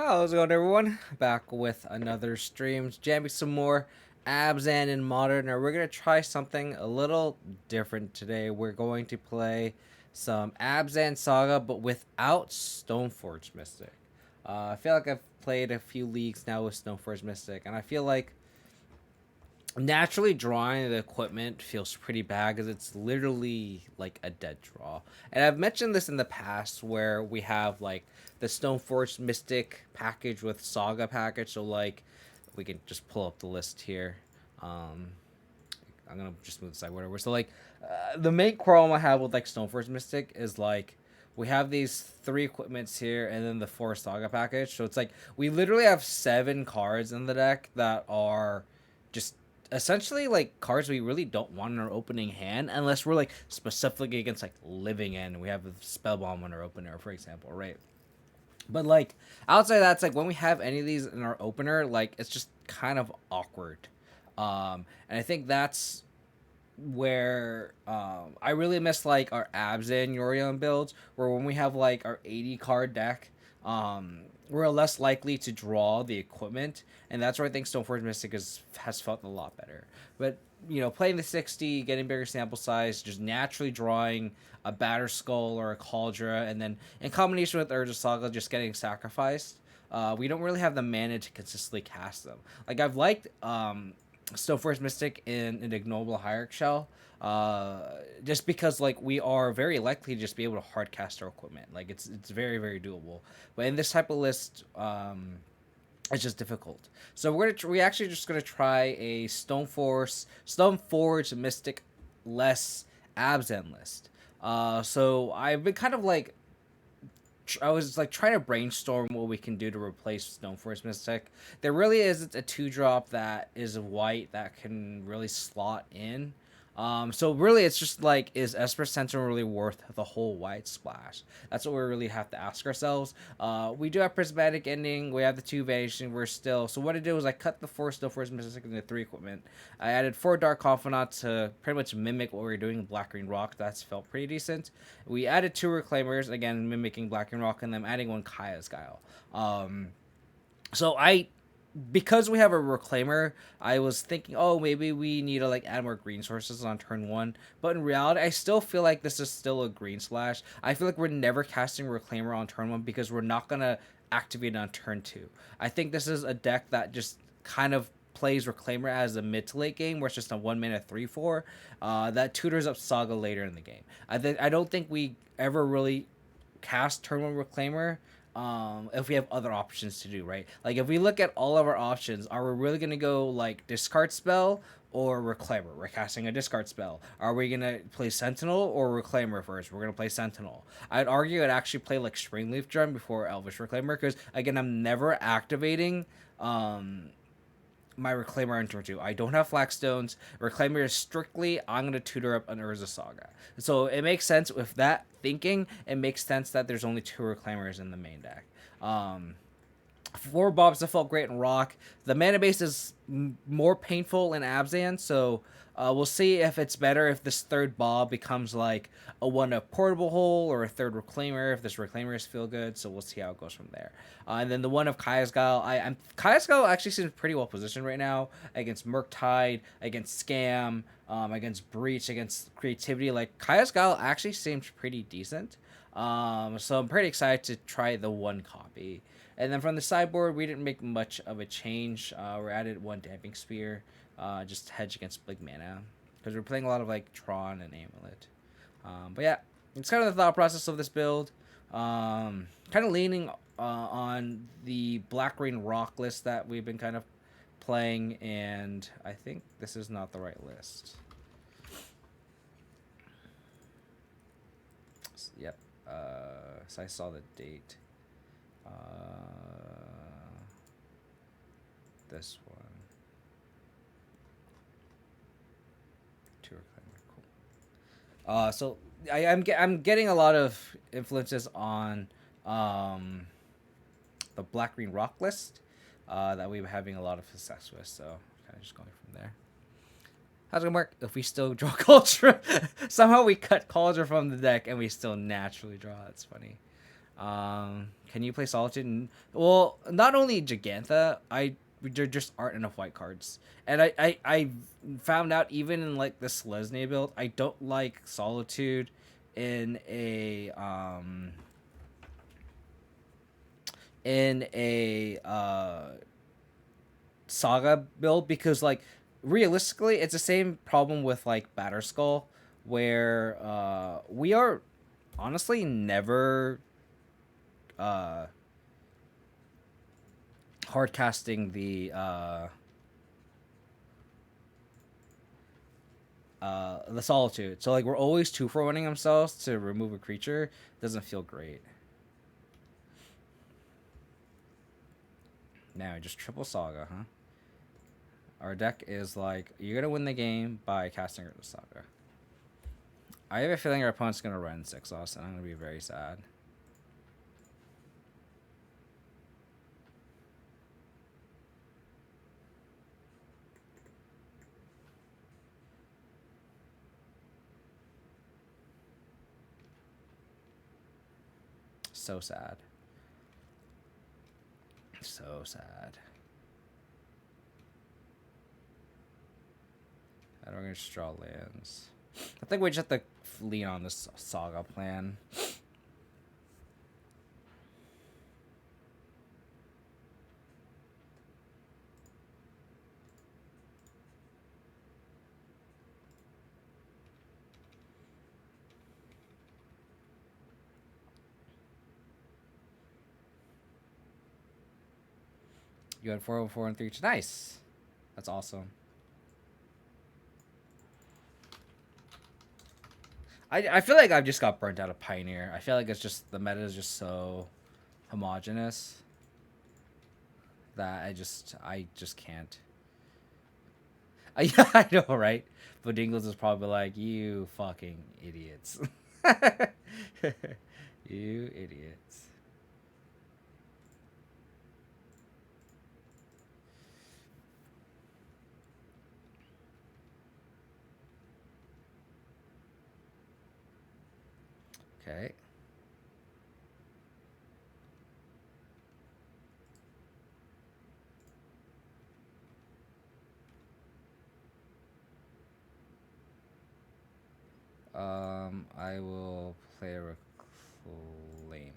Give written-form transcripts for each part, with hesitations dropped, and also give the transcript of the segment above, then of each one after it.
How's it going, everyone? Back with another stream, jamming some more Abzan in Modern, and we're gonna try something a little different today. We're going to play some Abzan Saga, but without Stoneforge Mystic. I feel like I've played a few leagues now with Stoneforge Mystic, and I feel like naturally drawing the equipment feels pretty bad because it's literally like a dead draw. And I've mentioned this in the past where we have like the Stoneforge Mystic package with Saga package. So like we can just pull up the list here. Um, I'm gonna just move aside whatever. So like the main quarrel I have with like Stoneforge Mystic is like we have these three equipments here and then the four Saga package. So it's like we literally have 7 cards in the deck that are just essentially like cards we really don't want in our opening hand unless we're like specifically against like living end. We have a spell bomb on our opener, for example, right? But like outside of that, it's like when we have any of these in our opener, like it's just kind of awkward. And I think that's where I really miss like our Abzan Yorion builds, where when we have like our 80 card deck, we're less likely to draw the equipment, and that's where I think Stoneforge Mystic has felt a lot better. But playing the 60, getting bigger sample size, just naturally drawing a Batter Skull or a Cauldra, and then in combination with Urge of Saga, just getting sacrificed. We don't really have the mana to consistently cast them. Like I've liked Stoneforge Mystic in an ignoble hierarch shell. Just because like we are very likely to just be able to hard cast our equipment. Like it's very doable. But in this type of list, it's just difficult. So we actually just gonna try a Stoneforge Mystic less Abzan list. So I've been kind of like I was like trying to brainstorm what we can do to replace Stoneforge Mystic. There really isn't a 2-drop that is white that can really slot in. So really, it's just like, is Esper Sentinel really worth the whole white splash? That's what we really have to ask ourselves. We do have Prismatic Ending. We have the 2 Vanishing. We're still. So what I did was I cut the 4 Stoneforge Mystic into 3 equipment. I added 4 Dark Confidant to pretty much mimic what we were doing in Black Green Rock. That's felt pretty decent. We added 2 Reclaimers, again mimicking Black Green Rock, and then adding 1 Kaya's Guile. So because we have a reclaimer, I was thinking, oh, maybe we need to like add more green sources on turn 1. But in reality, I still feel like this is still a green splash. I feel like we're never casting reclaimer on turn 1 because we're not gonna activate it on turn 2. I think this is a deck that just kind of plays reclaimer as a mid to late game where it's just a 1 mana 3/4 that tutors up Saga later in the game. I don't think we ever really cast turn 1 reclaimer if we have other options to do, right? Like if we look at all of our options, are we really gonna go like discard spell or reclaimer? We're casting a discard spell. Are we gonna play sentinel or reclaimer first? We're gonna play sentinel. I'd argue I'd actually play like springleaf drum before elvish reclaimer because again I'm never activating my reclaimer on turn 2. I don't have flagstones. Reclaimer is strictly I'm gonna tutor up an Urza Saga. So it makes sense with that thinking. It makes sense that there's only 2 reclaimers in the main deck. 4 Bobs that felt great in Rock. The mana base is more painful in Abzan, so we'll see if it's better if this 3rd Bob becomes like a 1 of Portable Hole or a 3rd Reclaimer, if this Reclaimers feel good, so we'll see how it goes from there. And then the 1 of Kaya's Guile. Kaya's Guile actually seems pretty well positioned right now against Murktide, against Scam, against Breach, against Creativity. Like, Kaya's Guile actually seems pretty decent. So I'm pretty excited to try the 1 copy. And then from the sideboard, we didn't make much of a change. We added 1 Damping Spear, just to hedge against big mana. Because we're playing a lot of like Tron and Amulet. But yeah, it's kind of the thought process of this build. Kind of leaning on the Black Green Rock list that we've been kind of playing. And I think this is not the right list. Yep. So I saw the date. This one. 2 reclaimer, cool. So I'm getting a lot of influences on the Black Green Rock list that we've been having a lot of success with. So kind of just going from there. How's it gonna work if we still draw Cauldron? Somehow we cut Cauldron from the deck and we still naturally draw. That's funny. Can you play Solitude? Well, not only Gigantha, there just aren't enough white cards, and I found out even in like the Selesnya build, I don't like Solitude in a Saga build because like realistically, it's the same problem with like Batterskull, where we are honestly never uh hard casting the Solitude. So like we're always 2-for-1ing themselves to remove a creature. Doesn't feel great. Now just triple Saga, huh? Our deck is like, you're gonna win the game by casting the Saga. I have a feeling our opponent's gonna run 6 us, and I'm gonna be very sad. So sad. So sad. And we're gonna just draw lands. I think we just have to lean on this Saga plan. You had 404 and 3. Nice. That's awesome. I feel like I've just got burnt out of Pioneer. I feel like it's just the meta is just so homogenous that I just can't. Yeah, I know, right? But Dingles is probably like, you fucking idiots. You idiots. Okay. I will play a Reclaimer.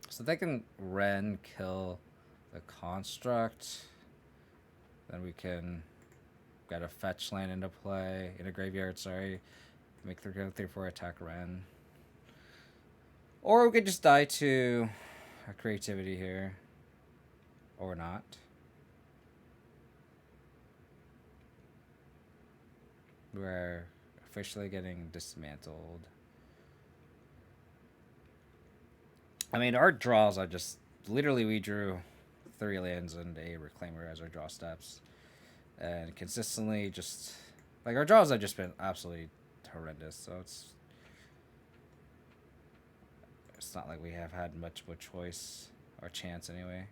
So they can Ren kill the construct. Then we can get a fetch land into play in a graveyard. Sorry, make 3/4 attack Ren. Or we could just die to a creativity here, or not. We're officially getting dismantled. I mean, our draws are just literally we drew 3 lands and a Reclaimer as our draw steps, and consistently just like our draws have just been absolutely horrendous. So it's not like we have had much of a choice or chance anyway.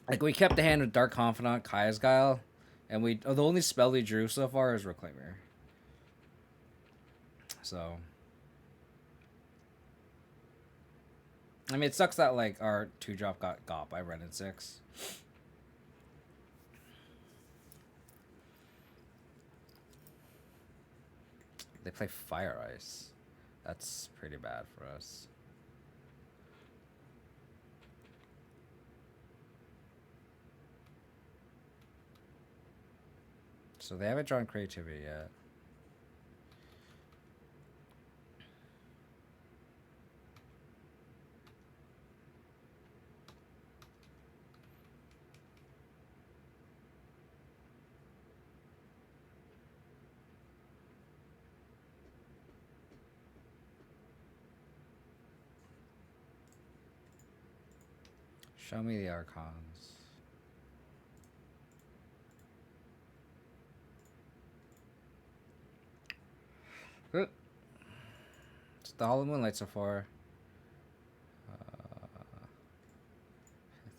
Like we kept the hand with Dark Confidant, Kaya's Guile, and the only spell we drew so far is Reclaimer. So I mean, it sucks that like our 2-drop got by Ren and 6. They play Fire Ice. That's pretty bad for us. So they haven't drawn creativity yet. Show me the Archons. What's the Hollow Moonlight so far?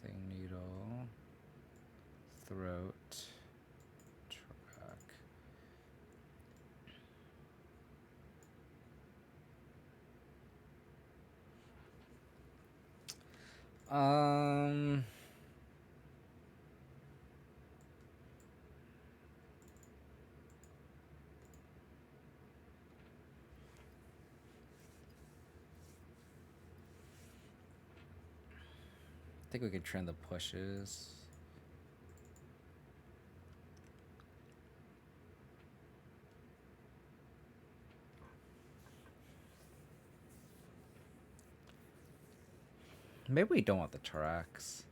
Pithing Needle. Throat. Track. Um. I think we could trim the pushes. Maybe we don't want the tracks.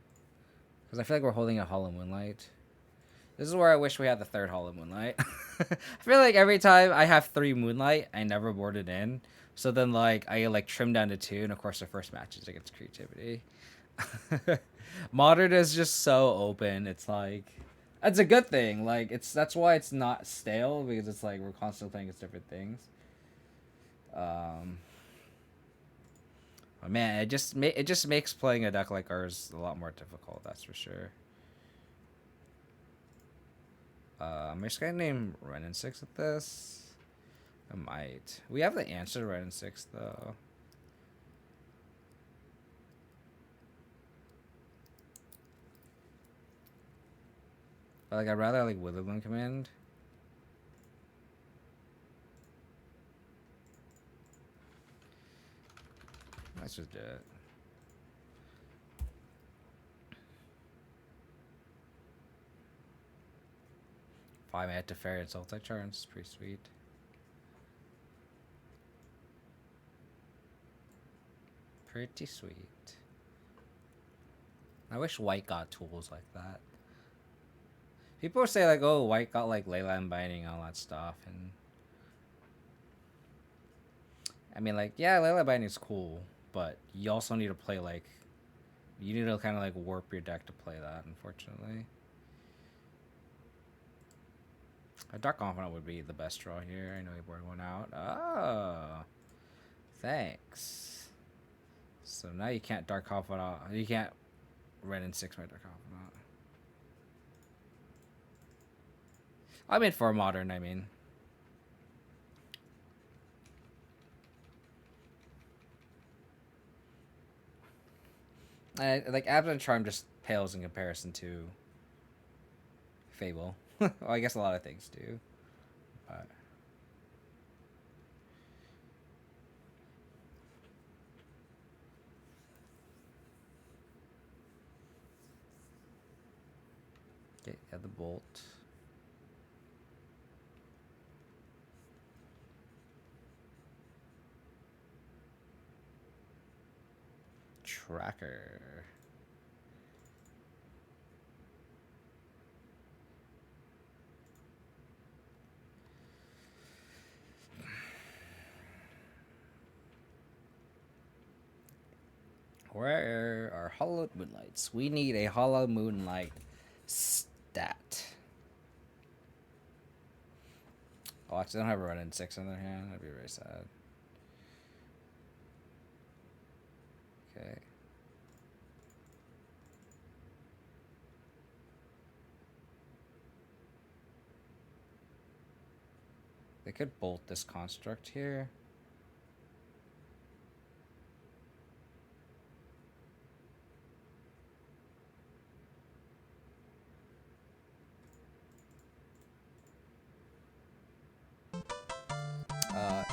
Because I feel like we're holding a Hollow Moonlight. This is where I wish we had the third Hollow Moonlight. I feel like every time I have 3 Moonlight, I never board it in. So then, like, I, like, trim down to 2, and of course the first match is against Creativity. Modern is just so open. It's like... That's a good thing. Like, that's why it's not stale, because it's like we're constantly playing against different things. But man, it just makes playing a deck like ours a lot more difficult. That's for sure. I'm just gonna name Ren and 6 with this. I might. We have the answer to Ren and 6 though. But like I'd rather like Witherland Command. Let's just do it. Five mana to Fairy and Sultai Charms. Pretty sweet. Pretty sweet. I wish white got tools like that. People say like, oh, white got like Leyline Binding and all that stuff, and I mean like, yeah, Leyline Binding is cool, but you also need to play like, you need to kind of like warp your deck to play that, unfortunately. A Dark Confidant would be the best draw here. I know he boarded one out. Oh, thanks. So now you can't Dark Confidant. You can't Ren and 6 my Dark Confidant. I mean for Modern, I mean. Like Abzan Charm just pales in comparison to Fable. Well, I guess a lot of things do. But okay, yeah, the bolt. Tracker. Where are Hollow Moonlights? We need a Hollow Moonlight stat. Oh, actually, they don't have a Ren and 6 in their hand. That'd be very sad. Okay. They could bolt this construct here.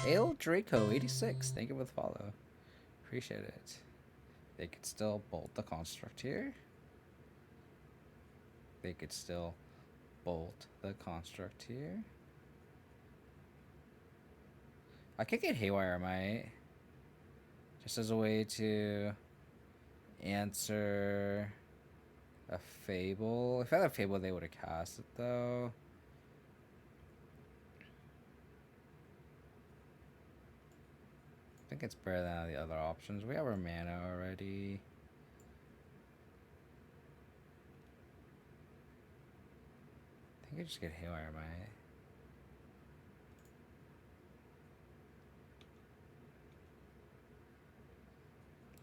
Ale Draco 86. Thank you for the follow. Appreciate it. They could still bolt the construct here. They could still bolt the construct here. I could get Haywire Might. Just as a way to answer a Fable. If I had a Fable, they would have cast it though. I think it's better than the other options. We have our mana already. I think I just get Haywire Might.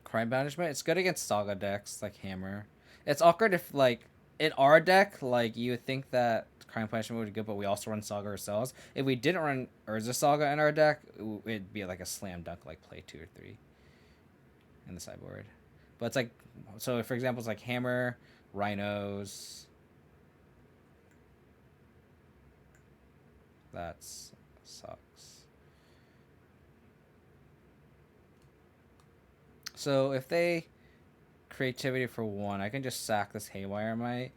Crime Banishment. It's good against Saga decks like Hammer. It's awkward if like in our deck, like you would think that Crime Punishment would be good, but we also run Saga ourselves. If we didn't run Urza Saga in our deck, it'd be like a slam dunk, like play 2 or 3 in the sideboard. But it's like, so for example, it's like Hammer, Rhinos. That sucks. So if they creativity for 1, I can just sack this Haywire Mite,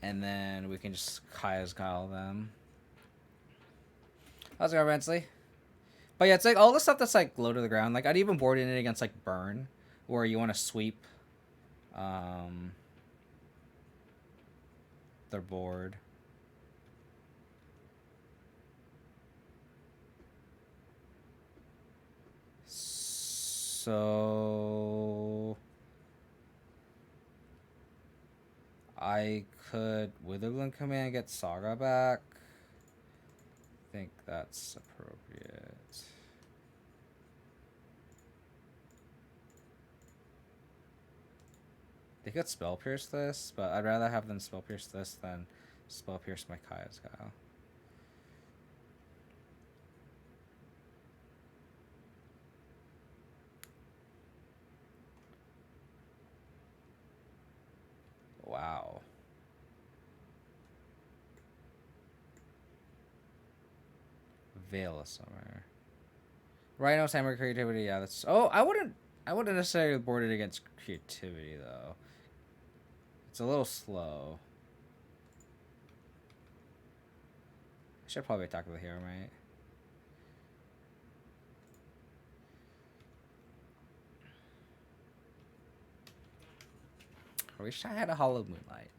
and then we can just Kaya's Guile them. How's it going, Rensley? But yeah, it's like all the stuff that's like low to the ground. Like I'd even board in it against like Burn, where you want to sweep their board. So I could Witherland Command, get Saga back. I think that's appropriate. They could Spell Pierce this, but I'd rather have them Spell Pierce this than Spell Pierce my Kaya's Guile. Wow. Veil of Summer. Rhino's Hammer creativity, yeah, that's... Oh, I wouldn't necessarily board it against creativity, though. It's a little slow. I should probably attack with the hero, right? I wish I had a Hollow Moonlight.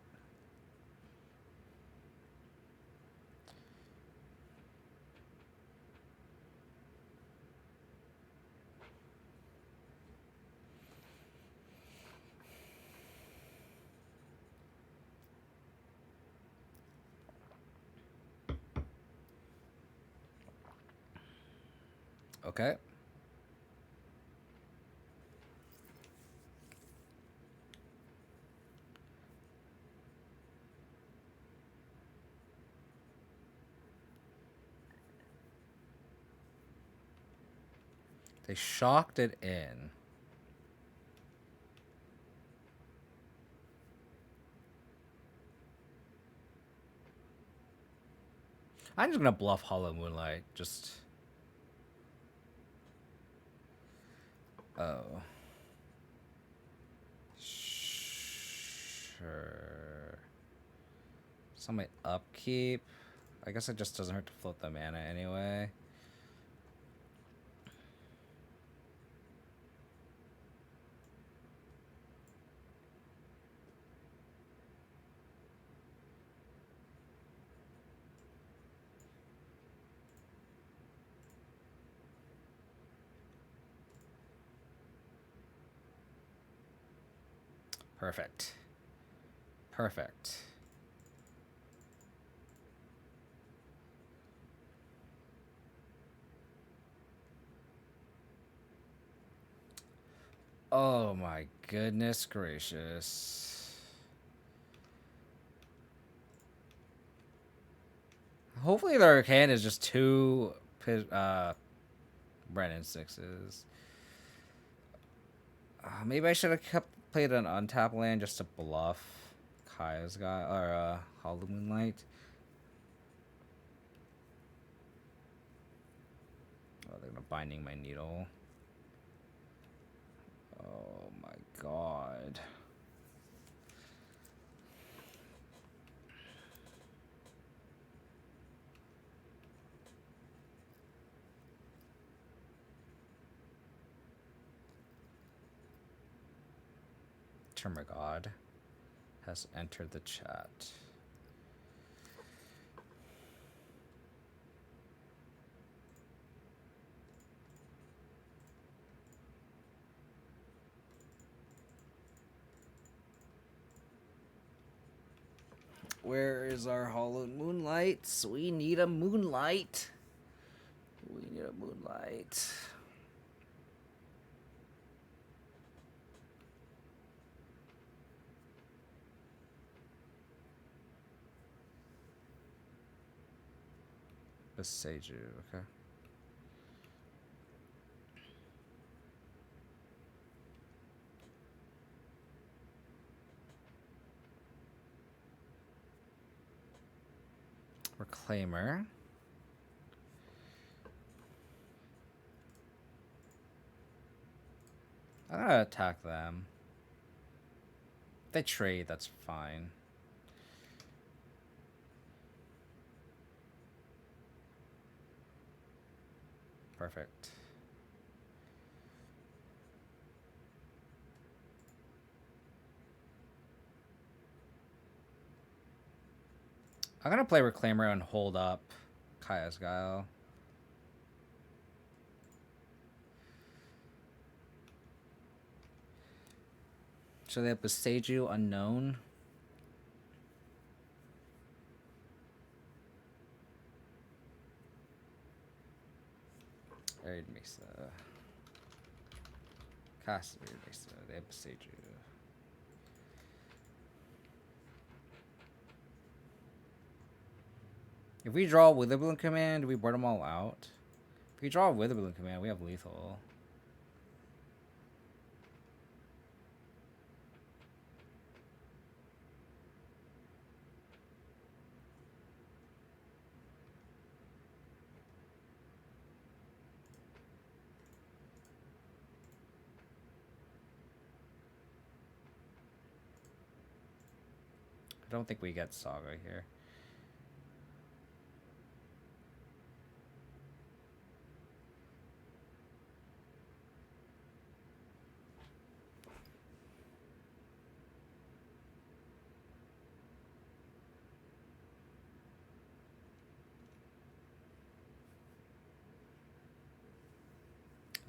Okay. They shocked it in. I'm just gonna bluff Hollow Moonlight. Just... Oh. Sure. So my upkeep. I guess it just doesn't hurt to float the mana anyway. Perfect. Perfect. Oh my goodness gracious. Hopefully their hand is just 2 Brennan 6s. Maybe I should have played an untap land just to bluff Kaya's guy, or Hollow Moonlight. Oh, they're gonna Binding my Needle. Oh my god. Termagod has entered the chat. Where is our Hollow Moonlight? We need a Moonlight. We need a Moonlight. Beseiju, okay. Reclaimer. I'm gonna attack them. If they trade, that's fine. Perfect. I'm gonna play Reclaimer and hold up Kaya's Guile. So they have Beseiju Unknown. Arid Mesa. Cast Arid Mesa. They have Beseiju. If we draw Witherbloom Command, do we board them all out? If we draw Witherbloom Command, we have lethal. I don't think we get Saga here.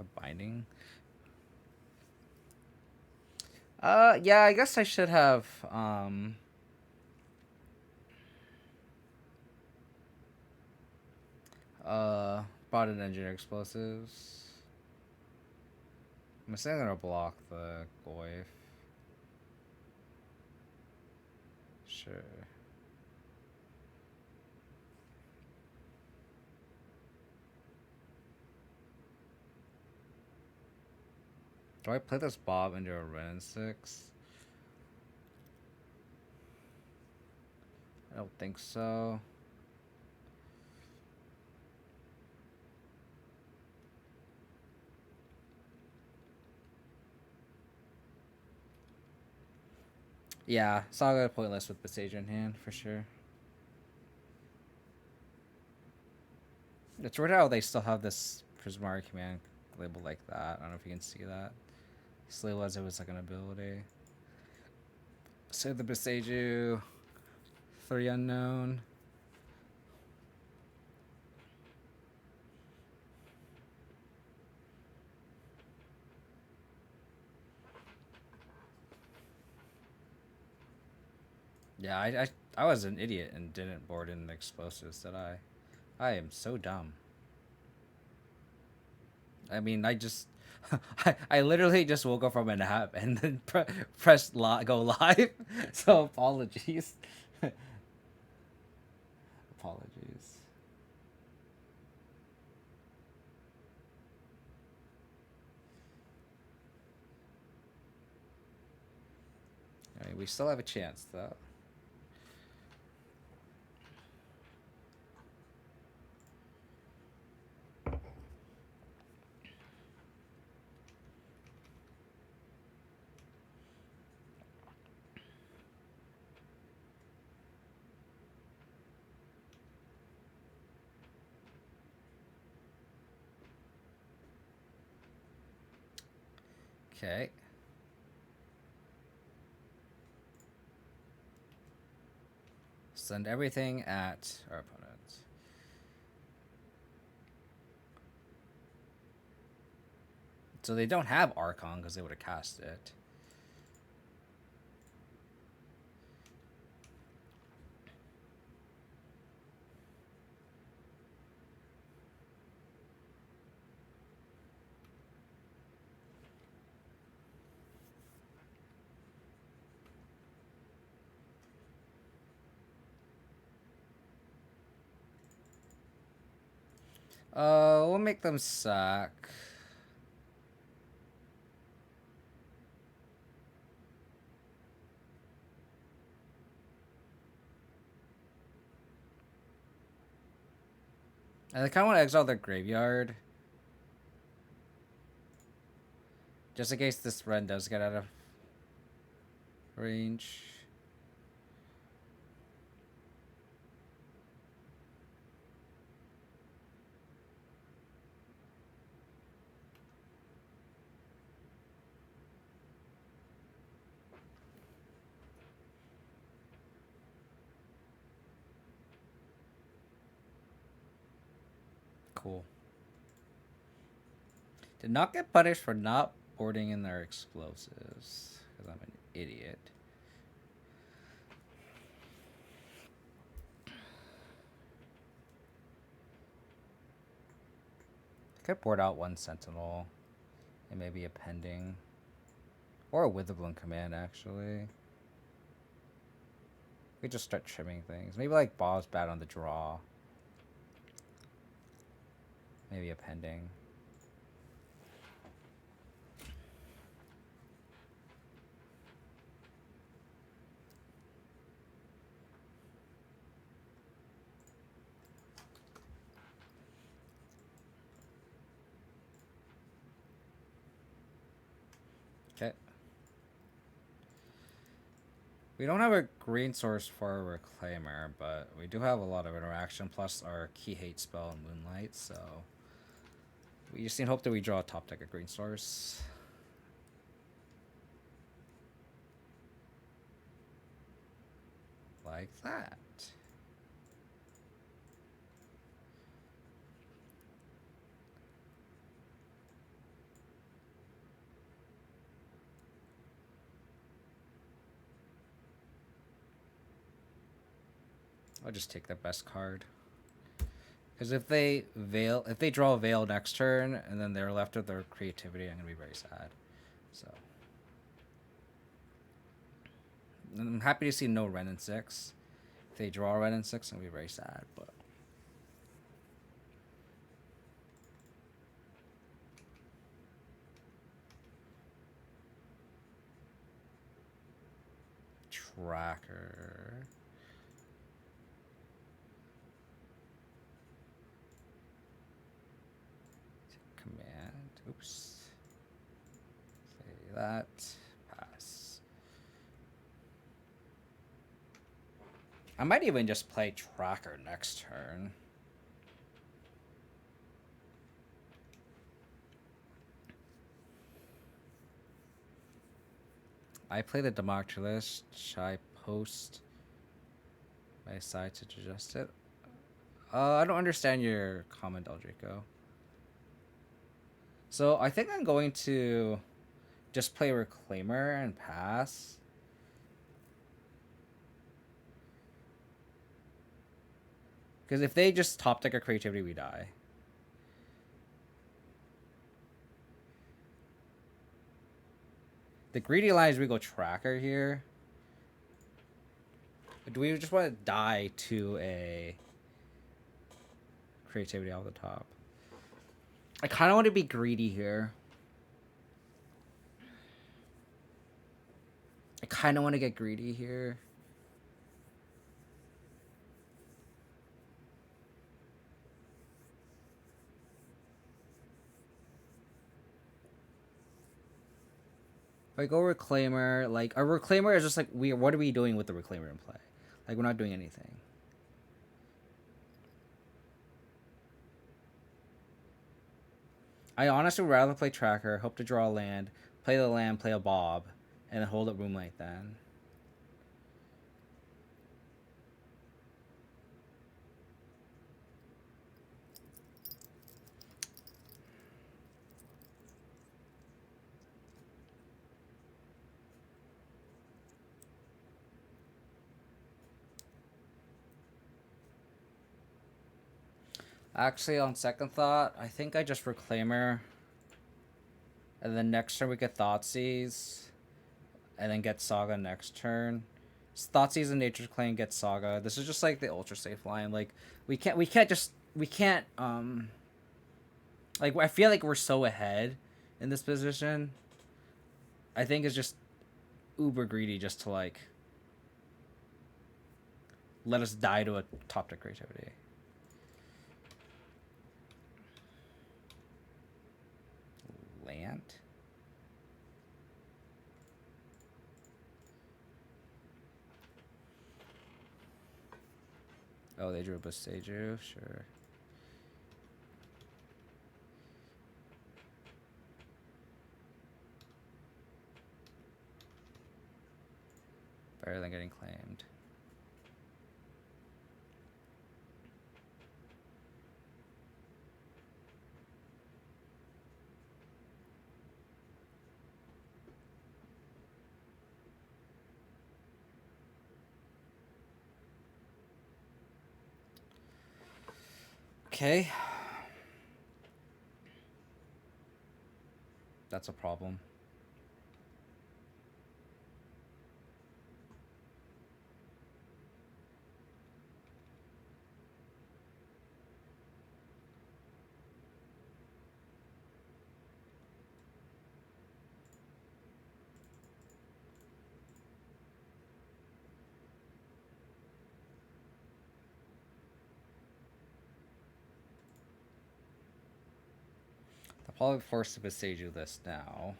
A binding. Yeah, I guess I should have bought an engineer explosives. I'm still gonna block the Goyf. Sure. Do I play this Bob into a Ren 6? I don't think so. Yeah, Saga pointless with Beseiju in hand for sure. It's weird how they still have this Prismari command labeled like that. I don't know if you can see that. Still as it was like an ability. So the Beseiju, 3 unknown. Yeah, I was an idiot and didn't board in the explosives, did I? I am so dumb. I mean, I literally just woke up from a nap and then pressed go live. So apologies. Apologies. I mean, we still have a chance though. Okay. Send everything at our opponent. So they don't have Archon because they would have cast it. We'll make them sack. And I kind of want to exile their graveyard. Just in case this run does get out of range. Cool. Did not get punished for not boarding in their explosives. Because I'm an idiot. I could board out one sentinel. And maybe a pending. Or a Witherbloom command, actually. We could just start trimming things. Maybe like Bob's bad on the draw. Maybe a pending. Okay. We don't have a green source for a Reclaimer, but we do have a lot of interaction, plus our Key Hate spell and Moonlight, so... We just need to hope that we draw a top deck of green source. Like that. I'll just take the best card. Because if they draw a Veil next turn, and then they're left with their creativity, I'm gonna be very sad. So I'm happy to see no Ren in 6. If they draw a Ren in 6, I'm gonna be very sad. But tracker. Command. Oops. Say that. Pass. I might even just play tracker next turn. I play the Democulus. Should I post my side to adjust it? I don't understand your comment, Eldrico. So I think I'm going to just play Reclaimer and pass. Because if they just top deck a creativity, we die. The greedy lines, we go tracker here. Do we just want to die to a creativity off the top? I kind of want to be greedy here. I kind of want to get greedy here. If I go Reclaimer, like, our Reclaimer is just like, what are we doing with the Reclaimer in play? Like, we're not doing anything. I honestly would rather play Tracker, hope to draw a land, play the land, play a Bob, and then hold up Moonlight then. Actually, on second thought, I think I just Reclaimer. And then next turn we get Thoughtseize. And then get Saga next turn. Thoughtseize and Nature's Claim get Saga. This is just like the ultra safe line. Like we can't Like, I feel like we're so ahead in this position. I think it's just uber greedy just to, like, let us die to a top deck creativity. Land? Oh, they drew a Boseiju? Sure. Better than getting claimed. Okay. That's a problem. I'll probably force to Boseiju this now.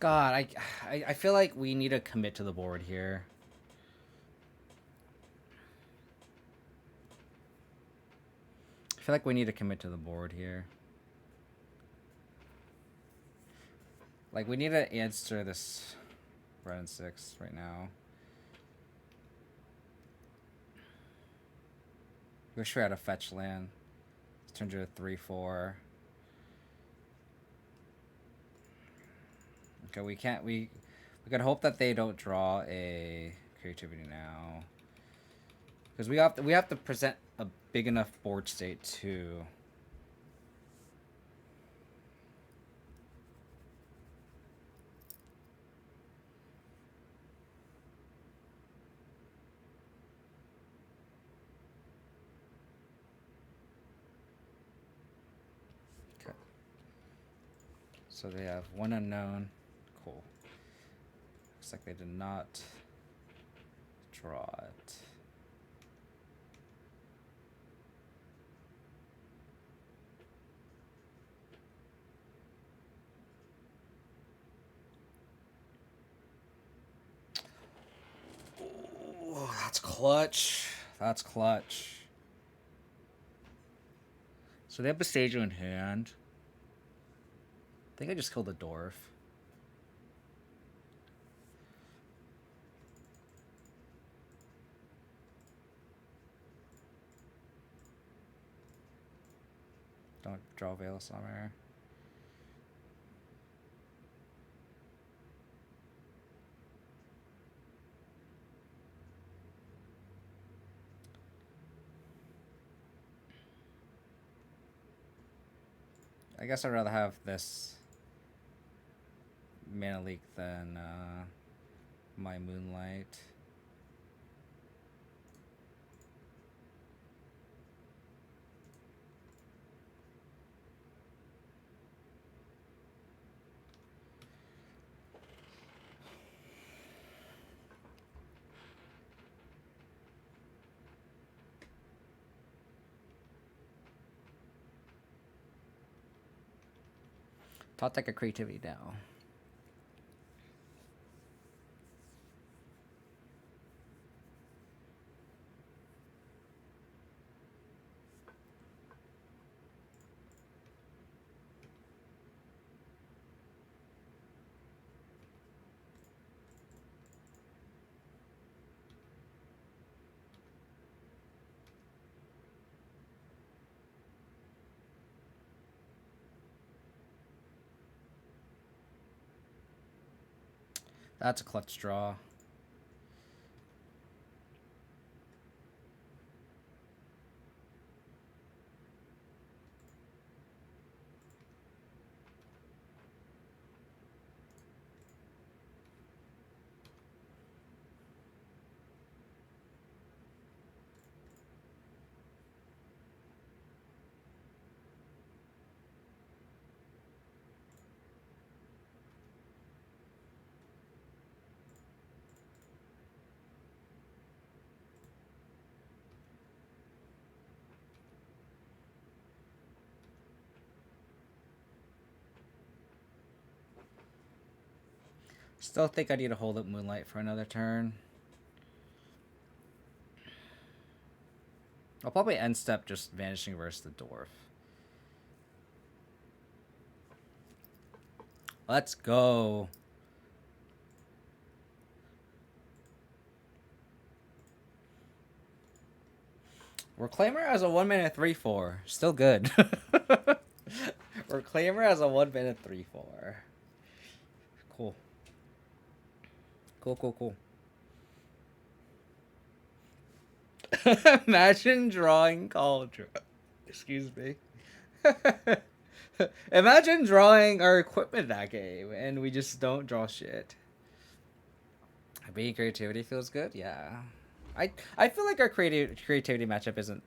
God, I feel like we need to commit to the board here. I feel like we need to commit to the board here. Like, we need to answer this red and 6 right now. Wish we had a fetch land. It's turned into a 3/4. Okay, we can't. We can hope that they don't draw a creativity now, because we have to present a big enough board state too. Okay. So they have one unknown. Cool. Looks like they did not draw it. Oh, that's clutch. That's clutch. So they have Boseiju in hand. I think I just killed a dwarf. Don't draw Veil of Summer. I guess I'd rather have this mana leak than my Moonlight. Top deck a creativity now. That's a clutch draw. Still think I need to hold up Moonlight for another turn. I'll probably end step just Vanishing versus the Dwarf. Let's go. Reclaimer as a 1-mana 3/4. Still good. Reclaimer as a 1-mana 3/4. Cool. Cool. Imagine drawing Cauldron. Excuse me. Imagine drawing our equipment that game and we just don't draw shit. Being creativity feels good, yeah. I feel like our creativity matchup isn't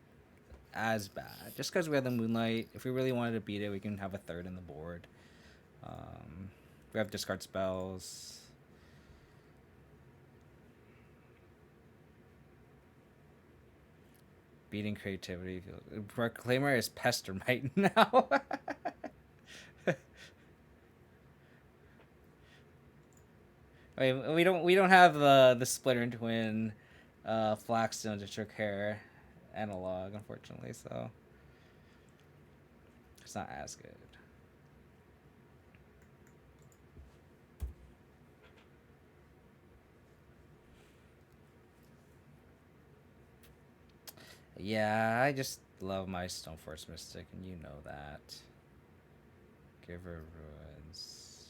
as bad. Just because we have the Moonlight, if we really wanted to beat it, we can have a third in the board. We have discard spells. Beating creativity. Reclaimer is Pestermite now. I mean, we don't have the Splitter Twin, Flaxstone to trick hair analog, unfortunately, so it's not as good. Yeah, I just love my Stoneforge Mystic, and you know that. Giver Ruins.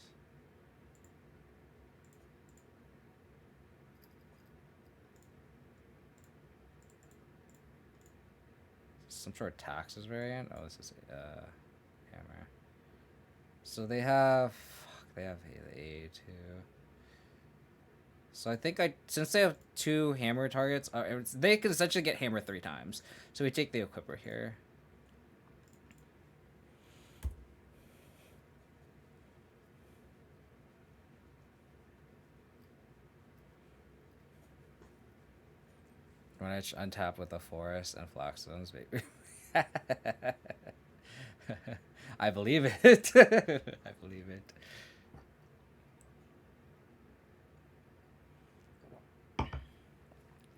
Some sort of taxes variant? Oh, this is hammer. So they have A too. So I think since they have 2 hammer targets, they can essentially get hammer 3 times. So we take the equipper here. When I untap with a forest and Flaxstones, maybe. I believe it. I believe it.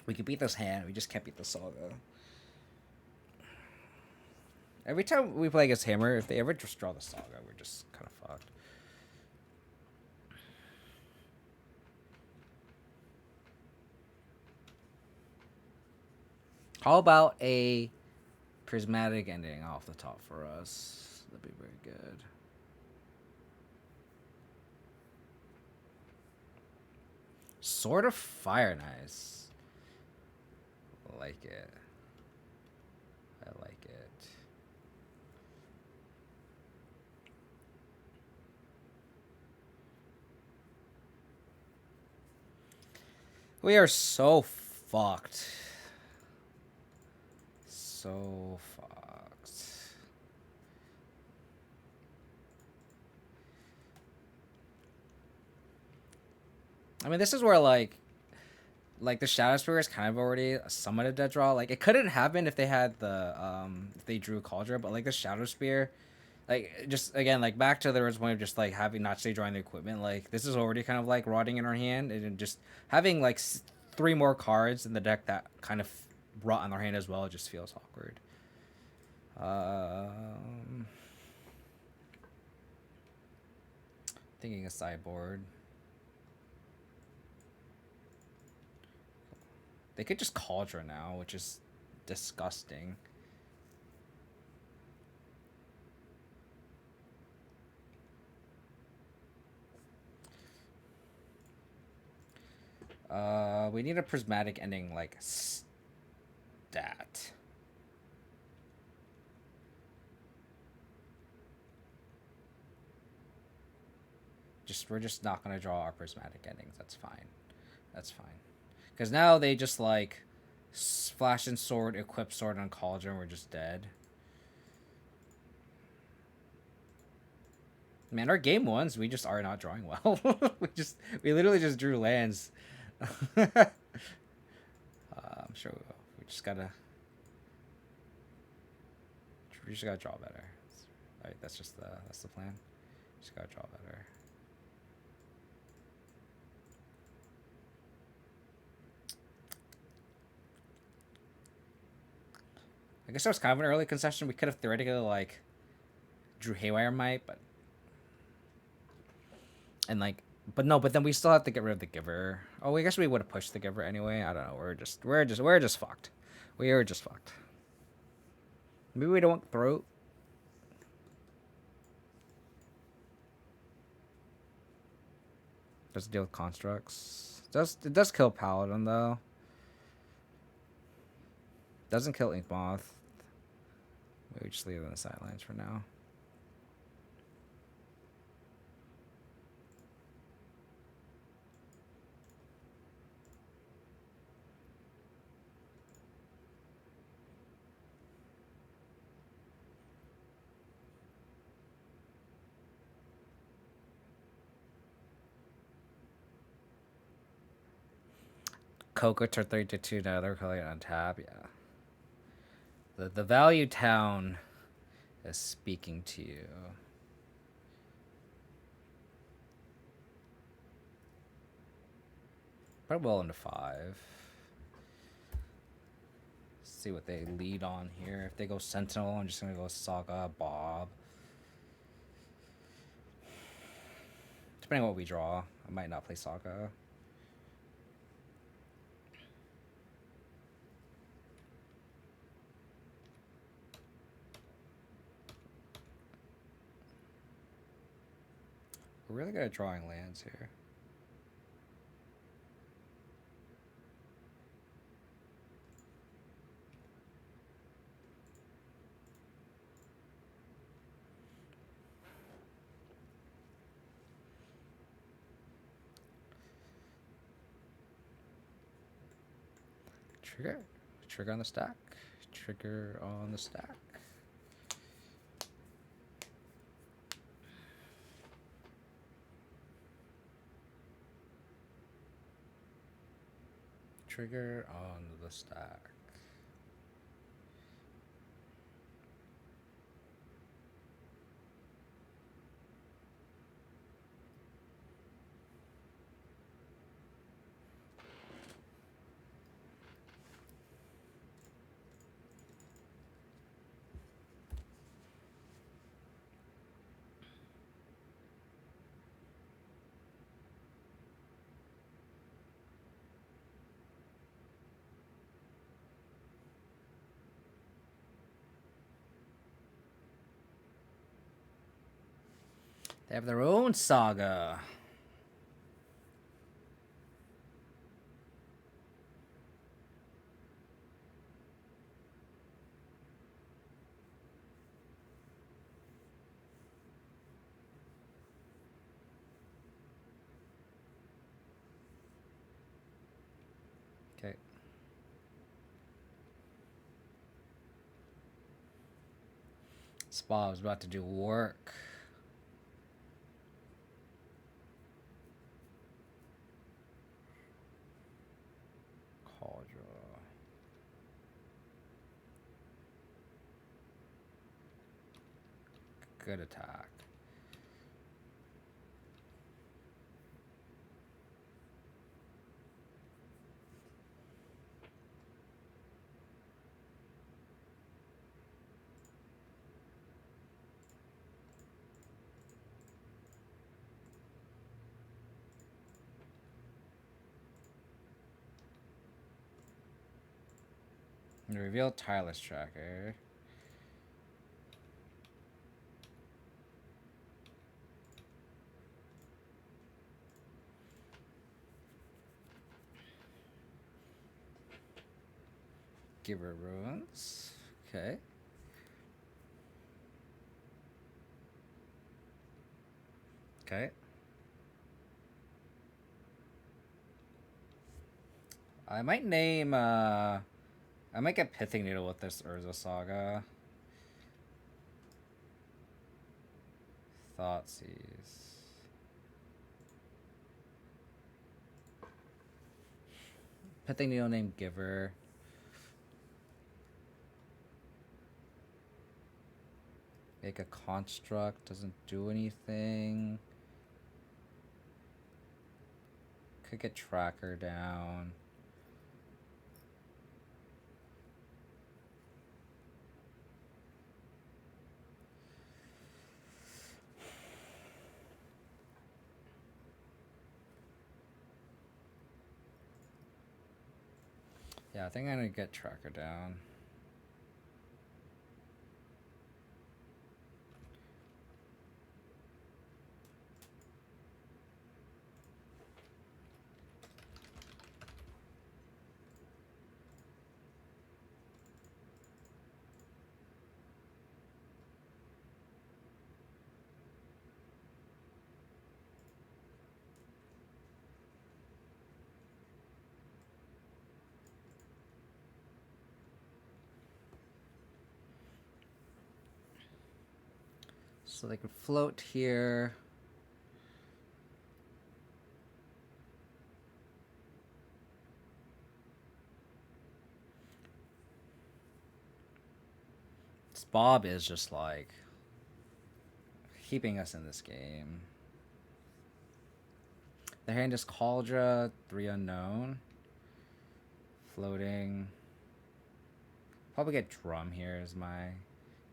We can beat this hand. We just can't beat the Saga. Every time we play against Hammer, if they ever just draw the Saga, we're just kind of fucked. How about a prismatic ending off the top for us? That'd be very good. Sword of Fire, nice. I like it. I like it. We are so fucked. So fucked. I mean, this is where like the Shadow Spear is kind of already somewhat a dead draw. Like, it couldn't happen if they had the if they drew Cauldron, but like the Shadow Spear, like, just again, like, back to the original point of just like having not say drawing the equipment, like, this is already kind of like rotting in our hand, and just having like 3 more cards in the deck that kind of rot in our hand as well just feels awkward. Thinking a sideboard. They could just Cauldron now, which is disgusting. We need a prismatic ending like stat. We're just not gonna draw our prismatic endings. That's fine. That's fine. Because now they just like flash and sword, equip sword on cauldron. We're just dead. Man, our game ones, we just are not drawing well. we literally just drew lands. I'm sure we will. We just gotta draw better. Right, that's the plan. Just gotta draw better. I guess that was kind of an early concession. We could have theoretically like drew Haywire Might, but then we still have to get rid of the Giver. Oh, I guess we would have pushed the Giver anyway. I don't know. We're just fucked. We are just fucked. Maybe we don't throat. Does deal with constructs. It does kill Paladin though. Doesn't kill Ink Moth. Maybe just leave it on the sidelines for now. Coco turned 3-2 now. They're calling it on tap. Yeah. The value town is speaking to you. Put well into 5. See what they lead on here. If they go Sentinel, I'm just gonna go Saga, Bob. Depending on what we draw, I might not play Saga. We're really good at drawing lands here. Trigger. Trigger on the stack. Trigger on the stack. Trigger on the stack. They have their own Saga. Okay. Spa was about to do work. Good attack. Reveal Tireless Tracker. Giver runes. Okay. Okay. I might name, I might get Pithing Needle with this Urza Saga. Thoughtseize. Pithing Needle named Giver. Make a construct, doesn't do anything. Could get Tracker down. Yeah, I think I'm gonna get Tracker down. So they could float here. This Bob is just like keeping us in this game. The hand is Cauldra, 3 unknown. Floating. Probably get Drum here is my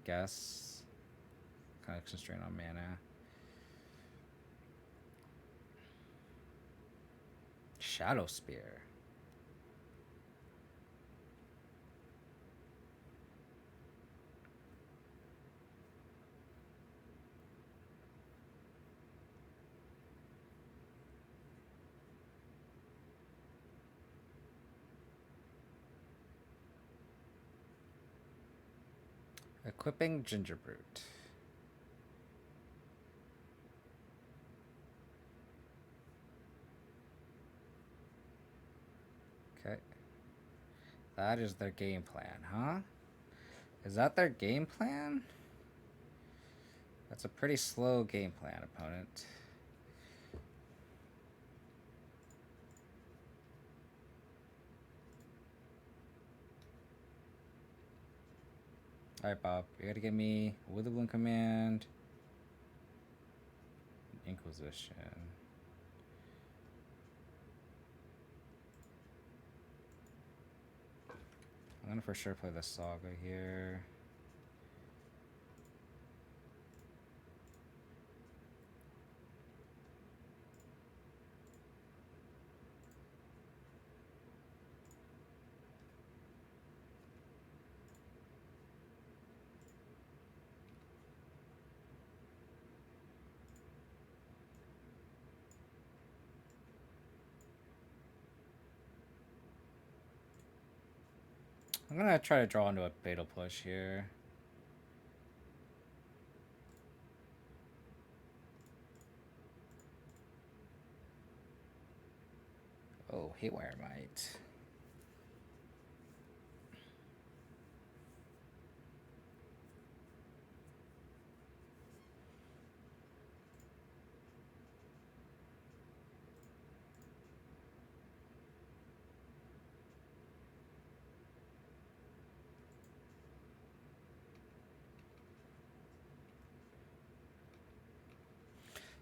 guess. Kind of constrained on mana. Shadow Spear. Equipping Gingerbrute. Okay. That is their game plan, huh? Is that their game plan? That's a pretty slow game plan, opponent. Alright, Bob. You gotta give me Witherbloom Command. Inquisition. I'm gonna for sure play the Saga here. I'm gonna try to draw into a Fatal Push here. Oh, Haywire Might.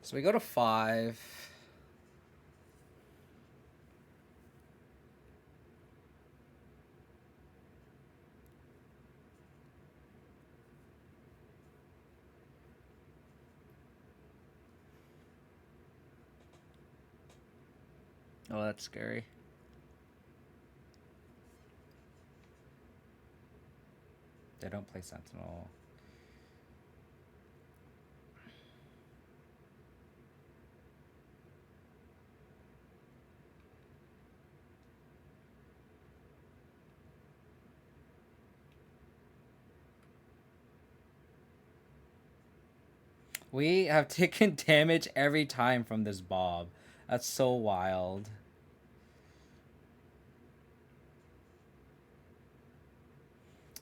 So we go to 5. Oh, that's scary. They don't play Sentinel. We have taken damage every time from this Bob. That's so wild.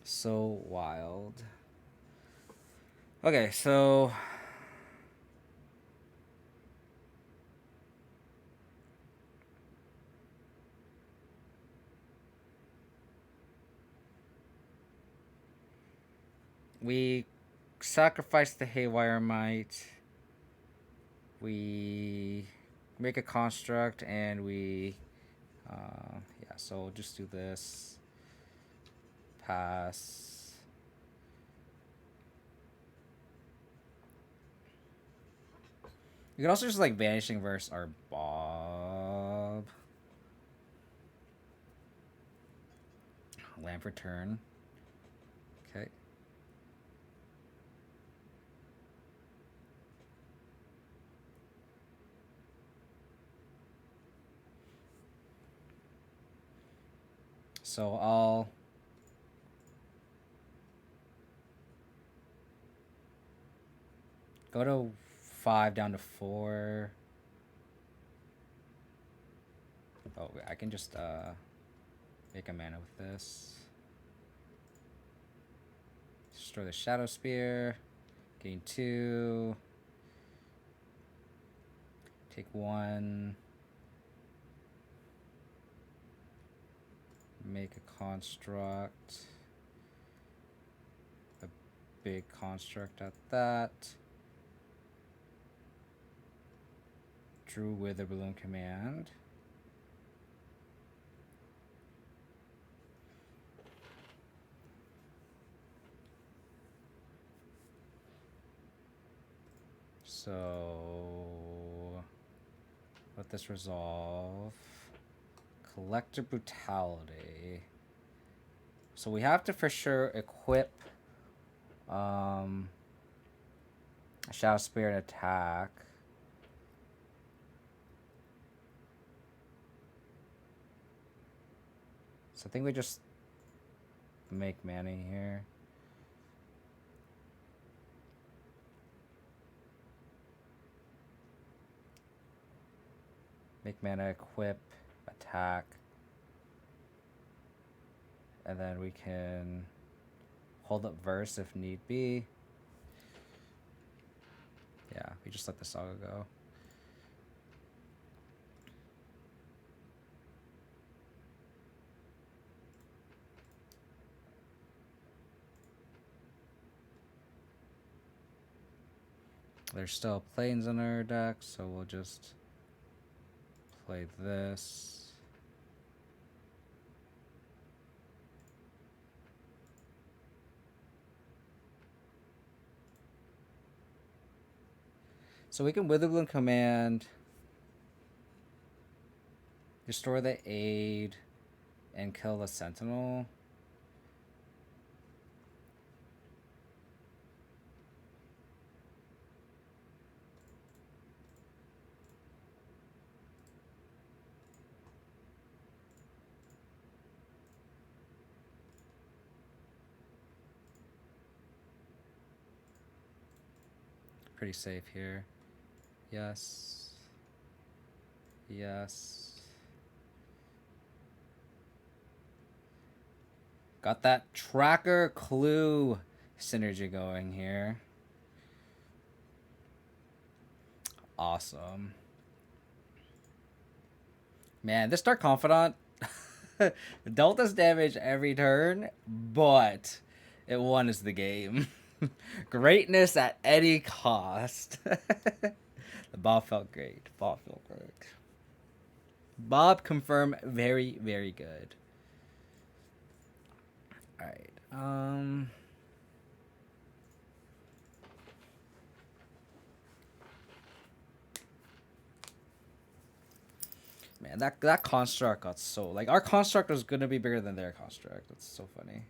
So wild. Okay, so we sacrifice the Haywire Might. We make a construct and we yeah, so we'll just do this. Pass. You can also just like Vanishing Verse our Bob. Land for turn. Okay. So I'll go to 5 down to 4. Oh, I can just make a mana with this. Destroy the Shadow Spear. Gain 2. Take 1. Make a construct. A big construct at that. Drew Wither Balloon command. So let this resolve. Collector Brutality. So we have to for sure equip Shadow Spear and attack. So I think we just make mana here. Make mana, equip, attack. And then we can hold up verse if need be. Yeah, we just let the Saga go. There's still planes in our deck, so we'll just play this. So we can Witherbloom command, destroy the aid, and kill the Sentinel. Pretty safe here. Yes. Yes. Got that tracker clue synergy going here. Awesome. Man, this Dark Confidant dealt us damage every turn, but it won us the game. Greatness at any cost. The Bob felt great. Bob felt great. Bob confirmed very, very good. Alright. Man, that construct got so like our construct was gonna be bigger than their construct. That's so funny.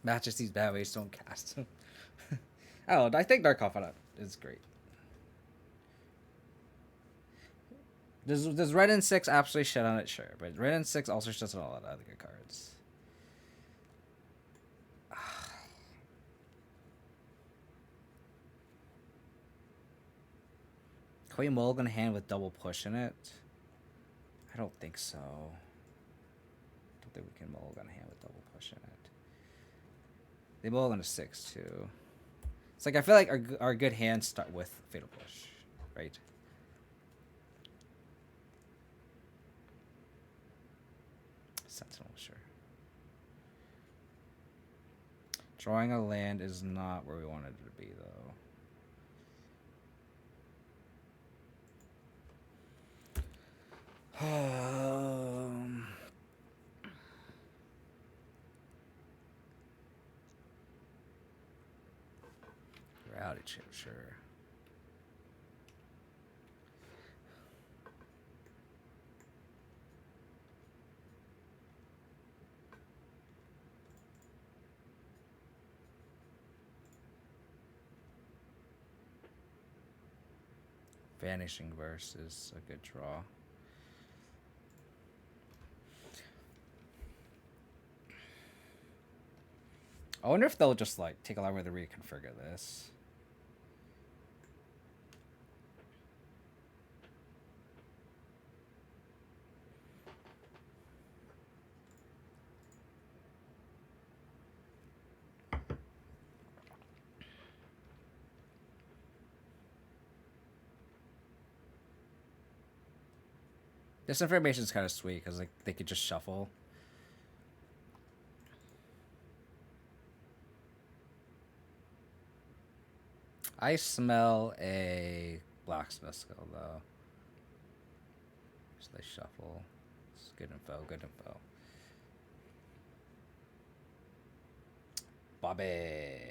Matches these bad ways don't cast. Oh, I think Dark Confidant is great. Does red and 6 absolutely shit on it? Sure, but red and 6 also shits on a lot of other good cards. Can we mulligan a hand with double push in it? I don't think so. I don't think we can mulligan a hand with double push in it. They mulligan a 6 too. It's like I feel like our good hands start with fatal push, right? Sentinel, sure. Drawing a land is not where we wanted it to be, though. Reality chip, sure. Vanishing Verse is a good draw. I wonder if they'll just like take a lot more to reconfigure this. This information is kind of sweet because like they could just shuffle. I smell a blacksmith skill though. So they shuffle. It's good info. Good info. Bobby.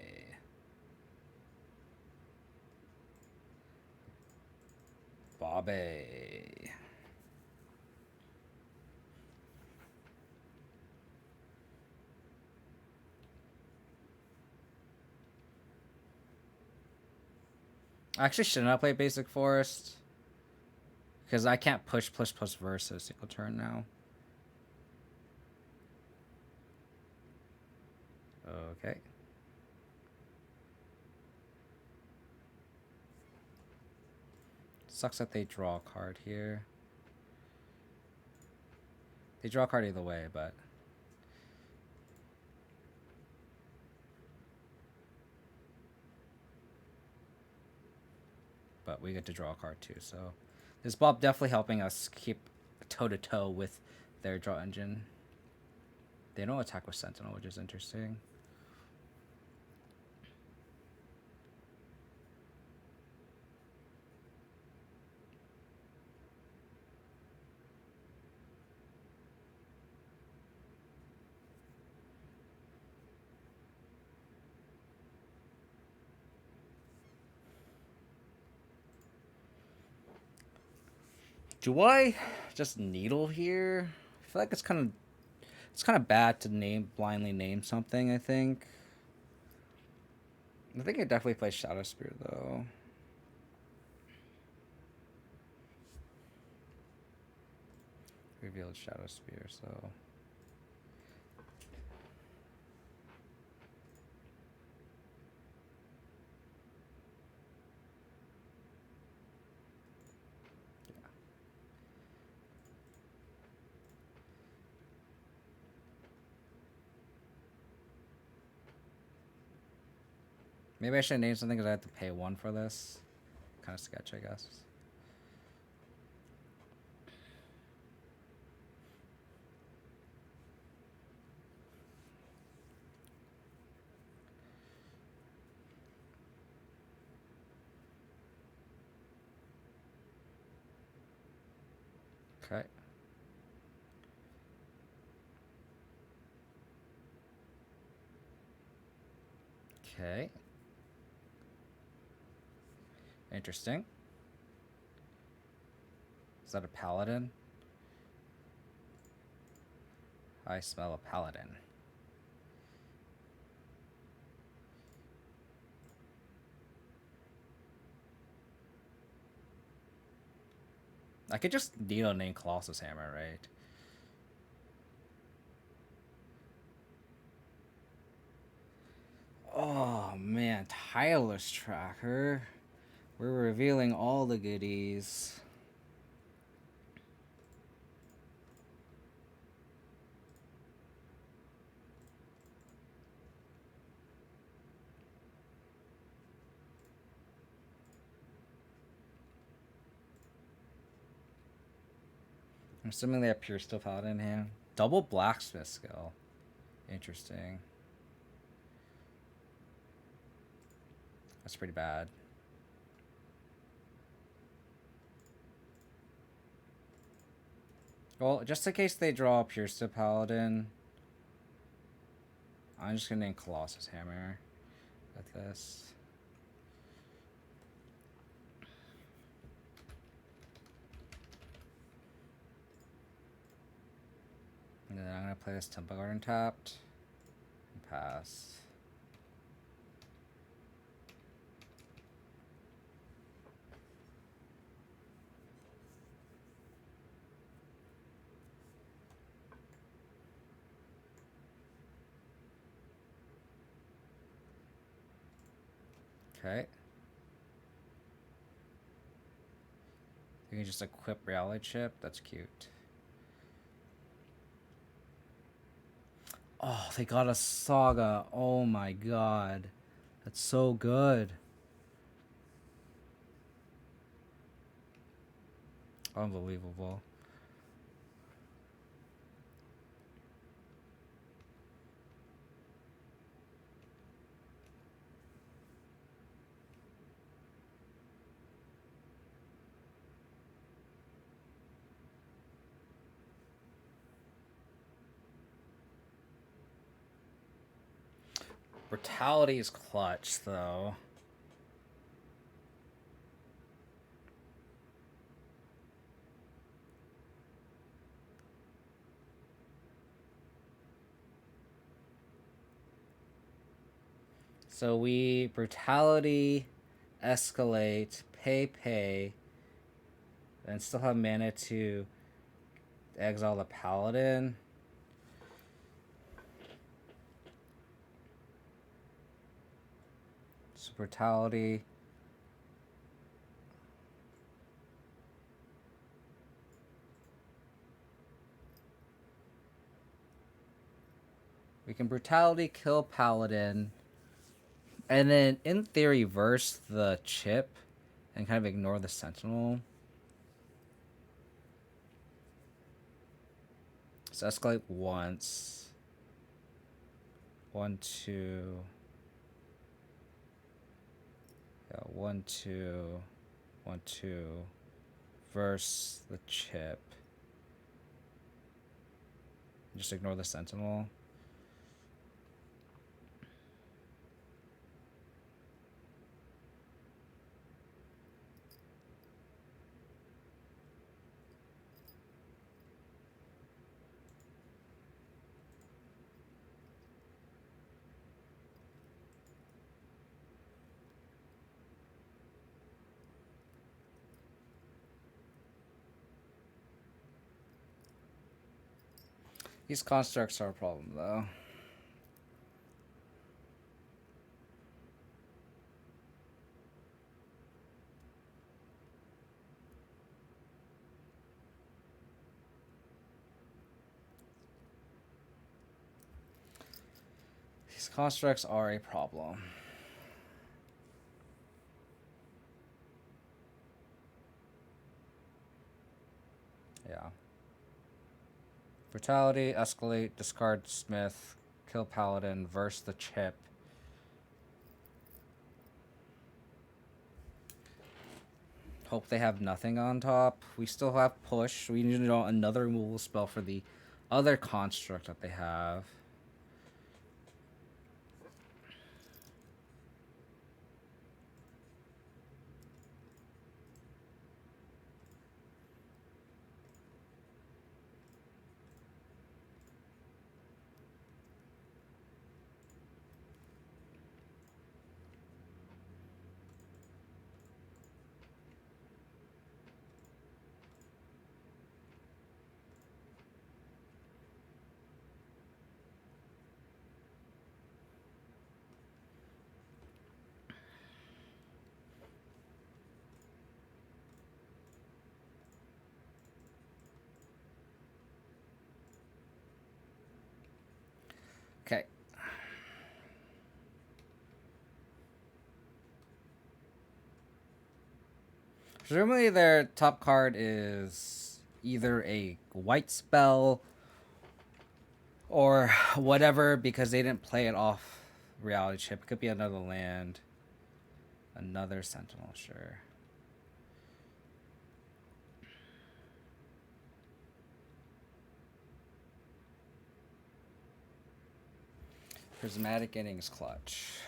Bobby. I actually should not play Basic Forest. Because I can't push verse a single turn now. Okay. Sucks that they draw a card here. They draw a card either way, but... But we get to draw a card too, so... This Bob definitely helping us keep toe-to-toe with their draw engine. They don't attack with Sentinel, which is interesting. Do I just needle here? I feel like it's kind of bad to blindly name something. I think I definitely play Shadow Spear though. Revealed Shadow Spear, so. Maybe I should name something because I have to pay 1 for this. Kind of sketch, I guess. Okay. Okay. Interesting. Is that a paladin? I smell a paladin. I could just deal a name Colossus Hammer, right? Oh man, Tireless Tracker. We're revealing all the goodies. I'm assuming they have Pure Steel Paladin in hand. Double Blacksmith skill. Interesting. That's pretty bad. Well, just in case they draw a Pure Steel Paladin, I'm just gonna name Colossus Hammer with this. And then I'm gonna play this Temple Garden tapped. And pass. Okay. You can just equip Reality Chip. That's cute. Oh, they got a Saga. Oh my god. That's so good. Unbelievable. Brutality is clutch, though. So we Brutality, Escalate, pay, and still have mana to exile the Paladin. So Brutality. We can Brutality, kill Paladin, and then in theory verse the chip and kind of ignore the Sentinel. So escalate once. 1, 2. Yeah, 1, 2. 1, 2. Verse the chip. Just ignore the Sentinel. These constructs are a problem, though. These constructs are a problem. Yeah. Brutality, escalate, discard Smith, kill Paladin, verse the chip. Hope they have nothing on top. We still have push. We need to know another removal spell for the other construct that they have. Okay. Presumably their top card is either a white spell or whatever because they didn't play it off reality chip. It could be another land. Another sentinel, sure. Prismatic Innings Clutch.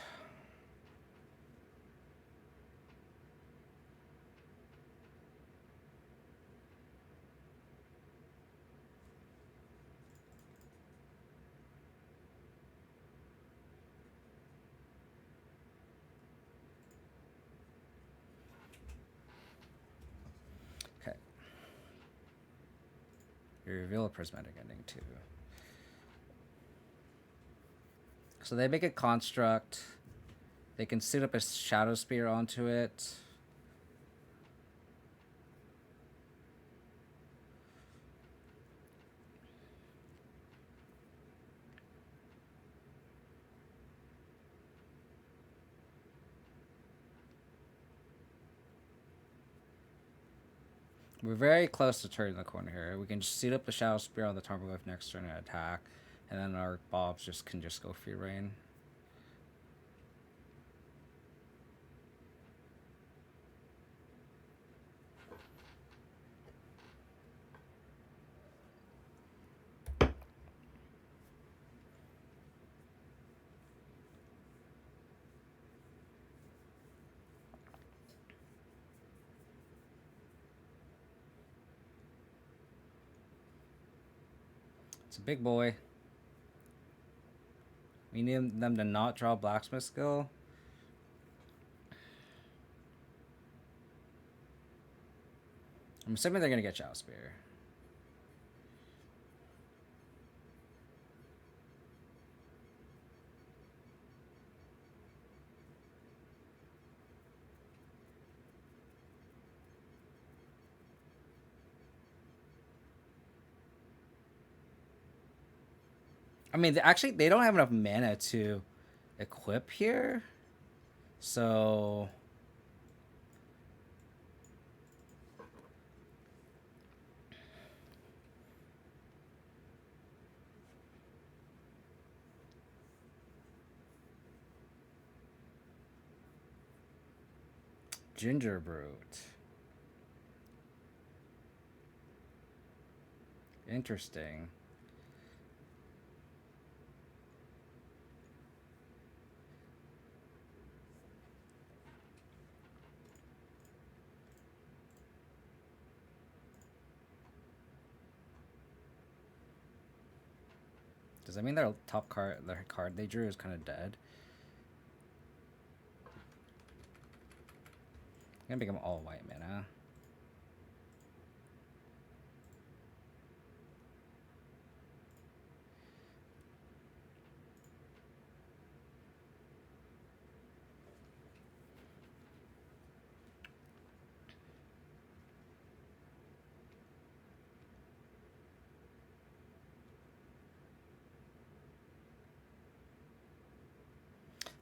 Okay. You reveal a prismatic ending too. So they make a construct. They can suit up a shadow spear onto it. We're very close to turning the corner here. We can just suit up the shadow spear on the Tarmogoyf next turn and attack, and then our Bobs can just go free reign. It's a big boy. We need them to not draw blacksmith skill. I'm assuming they're gonna get shadow spear. I mean, actually, they don't have enough mana to equip here. So... Ginger Brute. Interesting. Does that mean their top card, their card they drew is kind of dead? I'm gonna make them all white mana.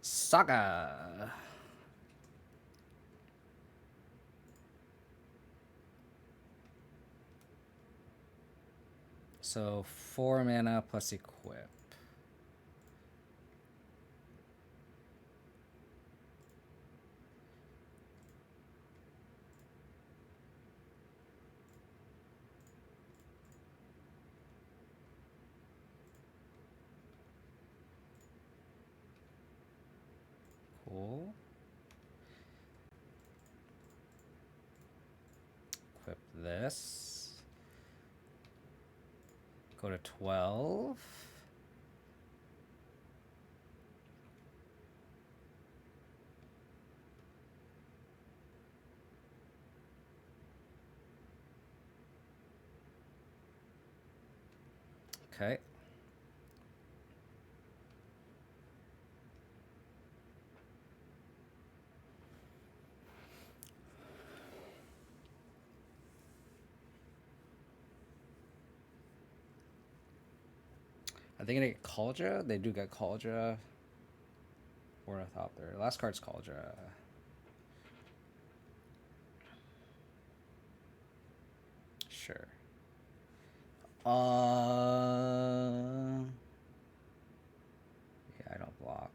Saga. So 4 mana plus equip. Cool. Equip this. Go to 12. Okay. Are they gonna get Cauldra? They do get Cauldra. Ornithopter. Last card's Cauldra. Sure. Yeah, I don't block.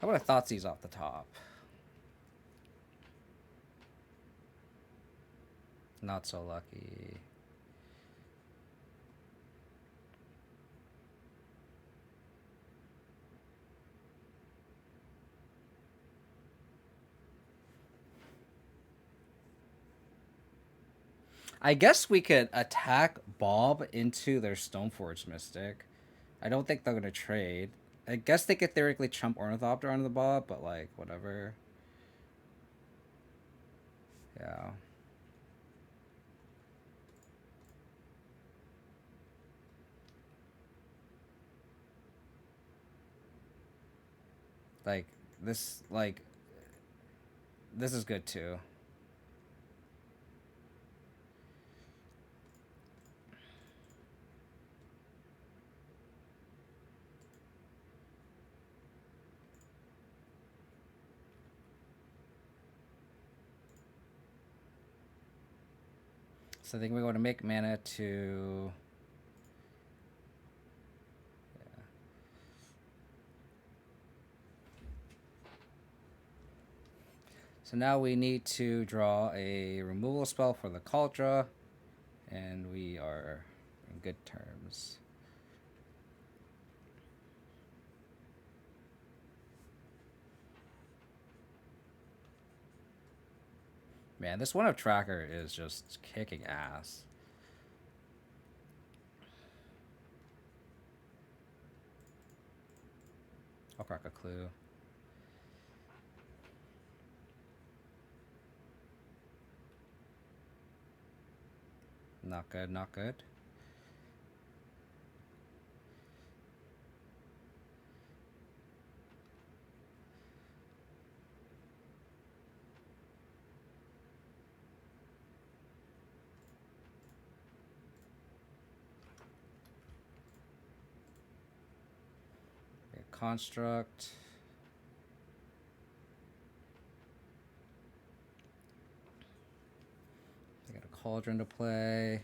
How about a Thoughtseize off the top? Not so lucky. I guess we could attack Bob into their Stoneforge Mystic. I don't think they're gonna trade. I guess they could theoretically chump Ornithopter onto the Bob, but like whatever. Yeah. Like this this is good too. So I think we're going to make mana to... Yeah. So now we need to draw a removal spell for the Cauldra, and we are in good terms. Man, this one of Tracker is just kicking ass. I'll crack a clue. Not good, not good. Construct. I got a Cauldron to play.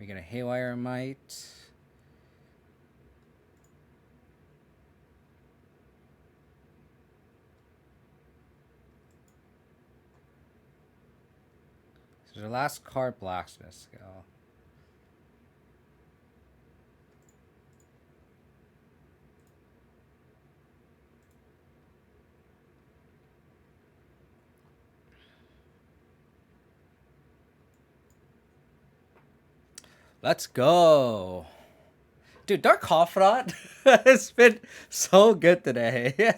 We get a Haywire Might. So the last card, Blacksmith Skill. Let's go. Dude, Dark Confidant has been so good today.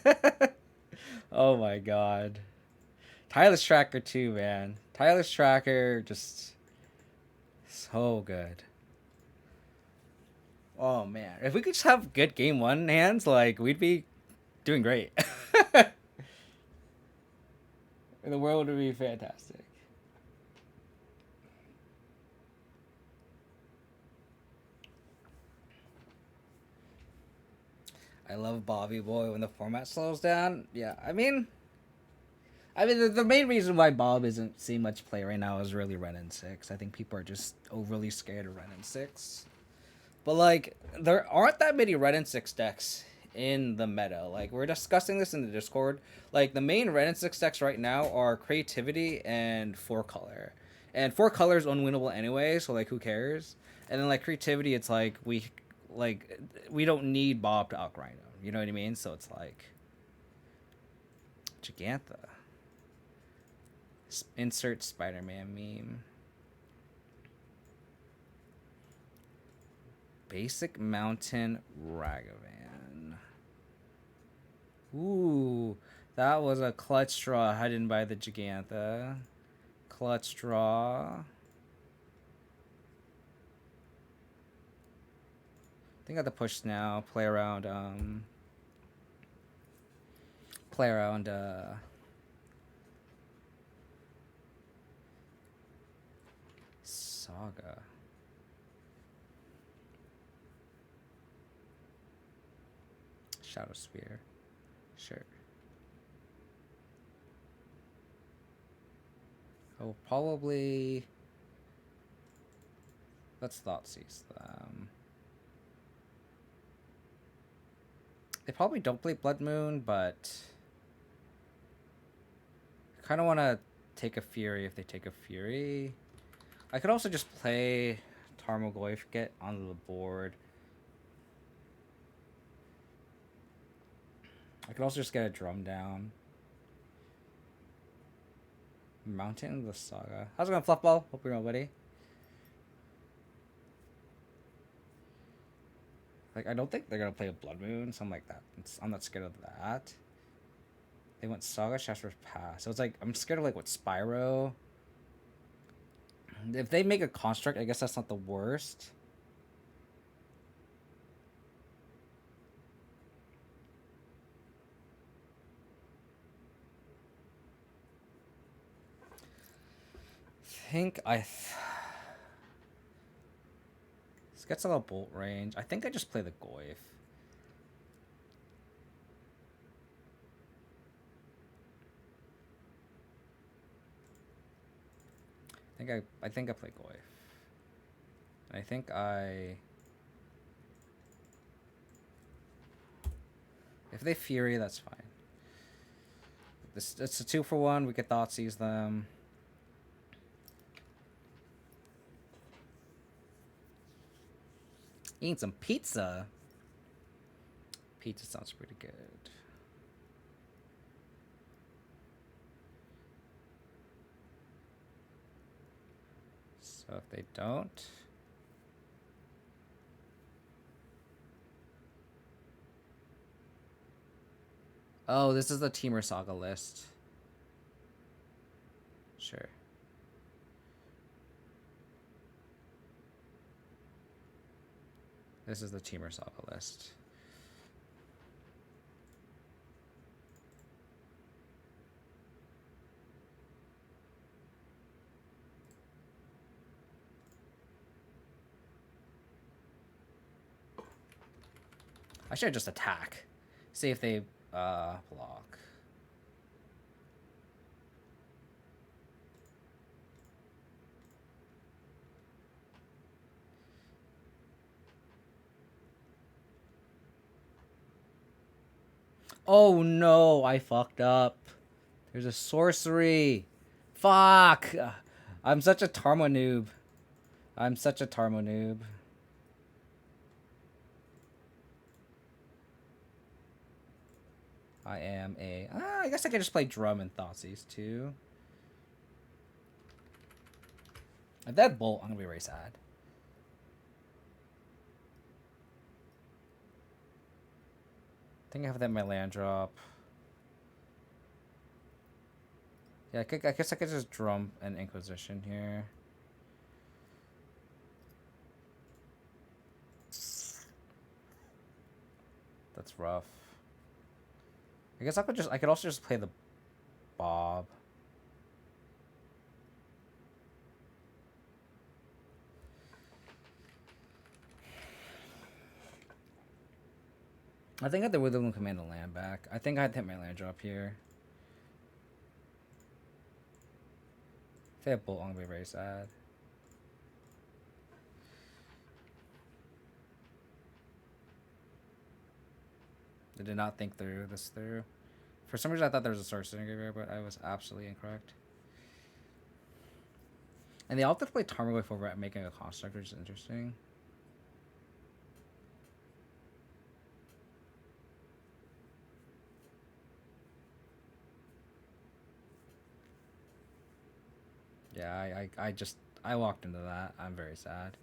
Oh my god. Tireless Tracker too, man. Tireless Tracker, just so good. Oh man, if we could just have good game one hands, like we'd be doing great. The world would be fantastic. I love Bobby Boy when the format slows down. Yeah, I mean, the main reason why Bob isn't seeing much play right now is really Ren and 6. I think people are just overly scared of Ren and 6. But, like, there aren't that many Ren and 6 decks in the meta. Like, we're discussing this in the Discord. Like, the main Ren and 6 decks right now are Creativity and 4-Color. And 4-Color is unwinnable anyway, so, like, who cares? And then, like, Creativity, it's like, we don't need Bob to outgrind him. You know what I mean? So it's like... Gigantha. Insert Spider-Man meme. Basic Mountain Ragavan. Ooh, that was a clutch draw hidden by the Gigantha. Clutch draw. think I have to push now. Play around. Play around. Saga. Shadow Spear. Sure. Oh, probably. Let's Thoughtseize them. They probably don't play Blood Moon, but I kind of want to take a Fury if they take a Fury. I could also just play Tarmogoyf, get onto the board. I could also just get a drum down. Mountain the Saga. How's it going, Fluffball? Hope you're well, buddy. Like, I don't think they're gonna play a Blood Moon, something like that. I'm not scared of that. They went Saga, Shaster's Pass. So it's like, I'm scared of like what, Spyro. If they make a construct, I guess that's not the worst. This gets a little bolt range. I think I just play the Goyf. I think I play Goyf. I think if they Fury, that's fine. It's a 2-for-1. We could Thoughtseize them. Eating some pizza. Pizza sounds pretty good. So if they don't... Oh, this is the Temur Saga list. Sure. This is the Temur Saga list. I should just attack. See if they block. Oh no, I fucked up. There's a sorcery. Fuck. I'm such a Tarmo noob. I'm such a Tarmo noob. I am a... I guess I could just play Drum and Thoughtseize too. If that Bolt, I'm gonna be very sad. I think I have that in my land drop. Yeah, I guess I could just Drum and Inquisition here. That's rough. I guess I could also just play the Bob. I think I have to Witherloom command the land back. I think I had to hit my land drop here. If they have Bolt, I'm gonna be very sad. I did not think this through. For some reason, I thought there was a sorcery graveyard, but I was absolutely incorrect. And they opted to play Tarmogoyf over at making a construct, which is interesting. Yeah, I walked into that. I'm very sad.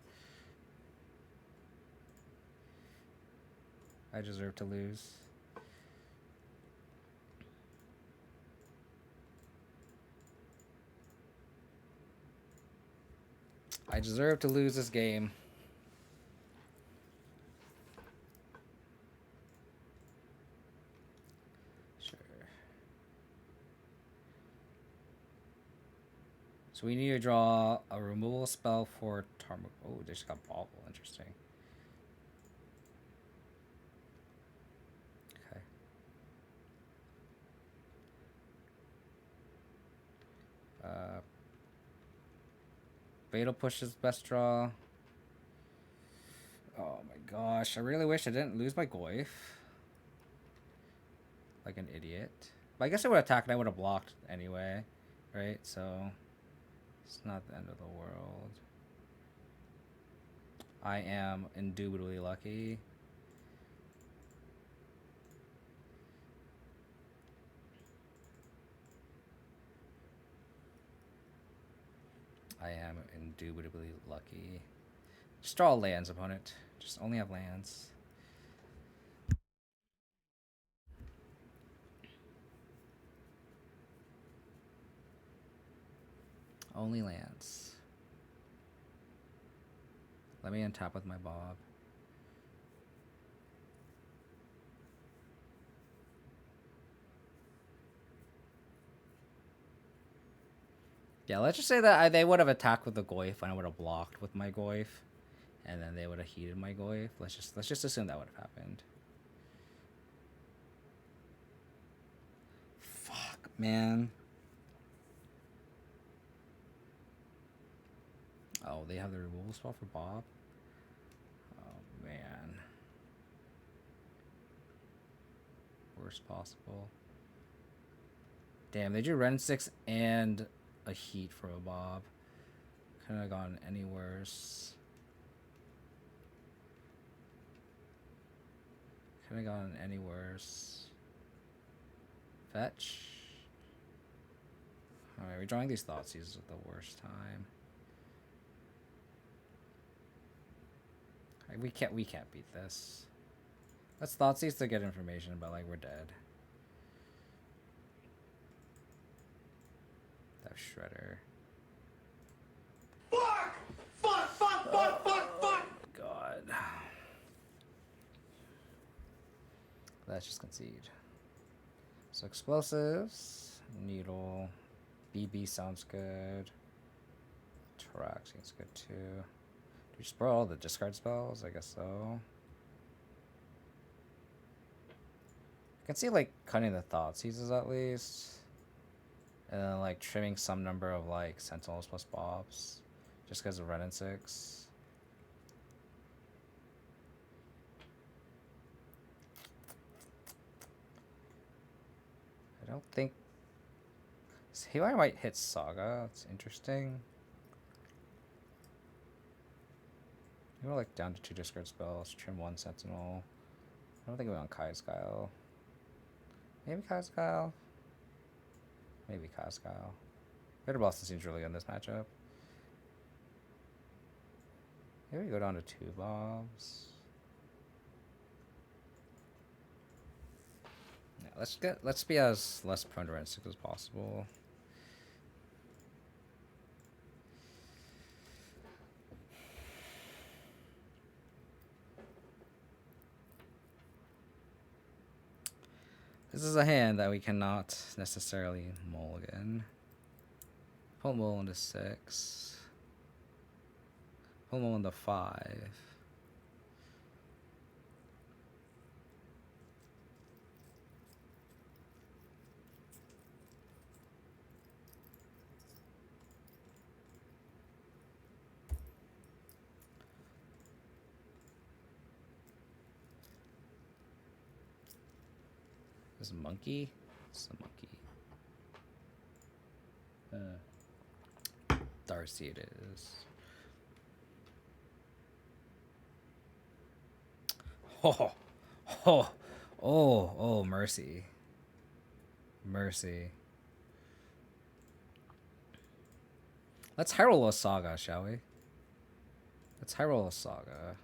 I deserve to lose. I deserve to lose this game. So we need to draw a removal spell for Temur. Oh, they just got Bauble. Interesting. Okay. Fatal Push is best draw. Oh my gosh, I really wish I didn't lose my Goyf. Like an idiot. But I guess I would attack and I would have blocked anyway. Right? So it's not the end of the world. I am indubitably lucky. I am indubitably lucky. Just draw lands, opponent. Just only have lands. Only lands. Let me untap with my Bob. Yeah, let's just say that they would have attacked with the Goyf and I would have blocked with my Goyf. And then they would have heated my Goyf. Let's just assume that would have happened. Fuck, man. Oh, they have the removal spell for Bob? Oh, man. Worst possible. Damn, they drew Ren 6 and a heat for a Bob. Couldn't have gone any worse. Couldn't have gone any worse. Fetch. Alright, we're drawing these Thoughtseize at the worst time. We can't beat this. Let's Thoughtseize to get information, but like we're dead. That Shredder. Fuck! Fuck! Fuck! Fuck! Fuck! Fuck! God. Let's just concede. So explosives, needle, BB sounds good. Track seems good too. Do we just borrow all the discard spells? I guess so. I can see like cutting the Thoughtseizes at least. And then like trimming some number of like Sentinels plus Bobs. Just because of Ren and 6. I don't think Haywire might hit Saga. It's interesting. We're like down to 2 discard spells, trim 1 Sentinel. I don't think we want Kai's Guile. Maybe Kai's Guile. Maybe Kai's Guile. Vader Blossom seems really good in this matchup. Maybe we go down to 2 Bobs. Yeah, let's be as less prone to Ren 6 as possible. This is a hand that we cannot necessarily mulligan. Pull mulligan to 6. Pull mulligan to 5. This monkey? It's a monkey. Darcy it is. Oh, oh, oh, mercy. Mercy. Let's Hyrule a Saga, shall we? Let's Hyrule a Saga.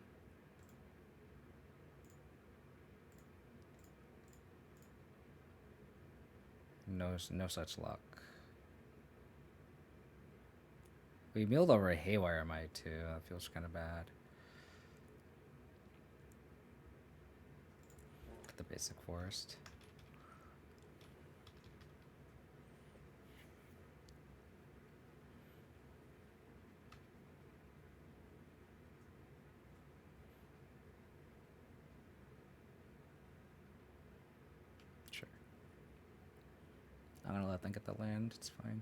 No such luck. We milled over a Haywire Might too. That feels kind of bad. The basic forest. I'm gonna let them get the land. It's fine.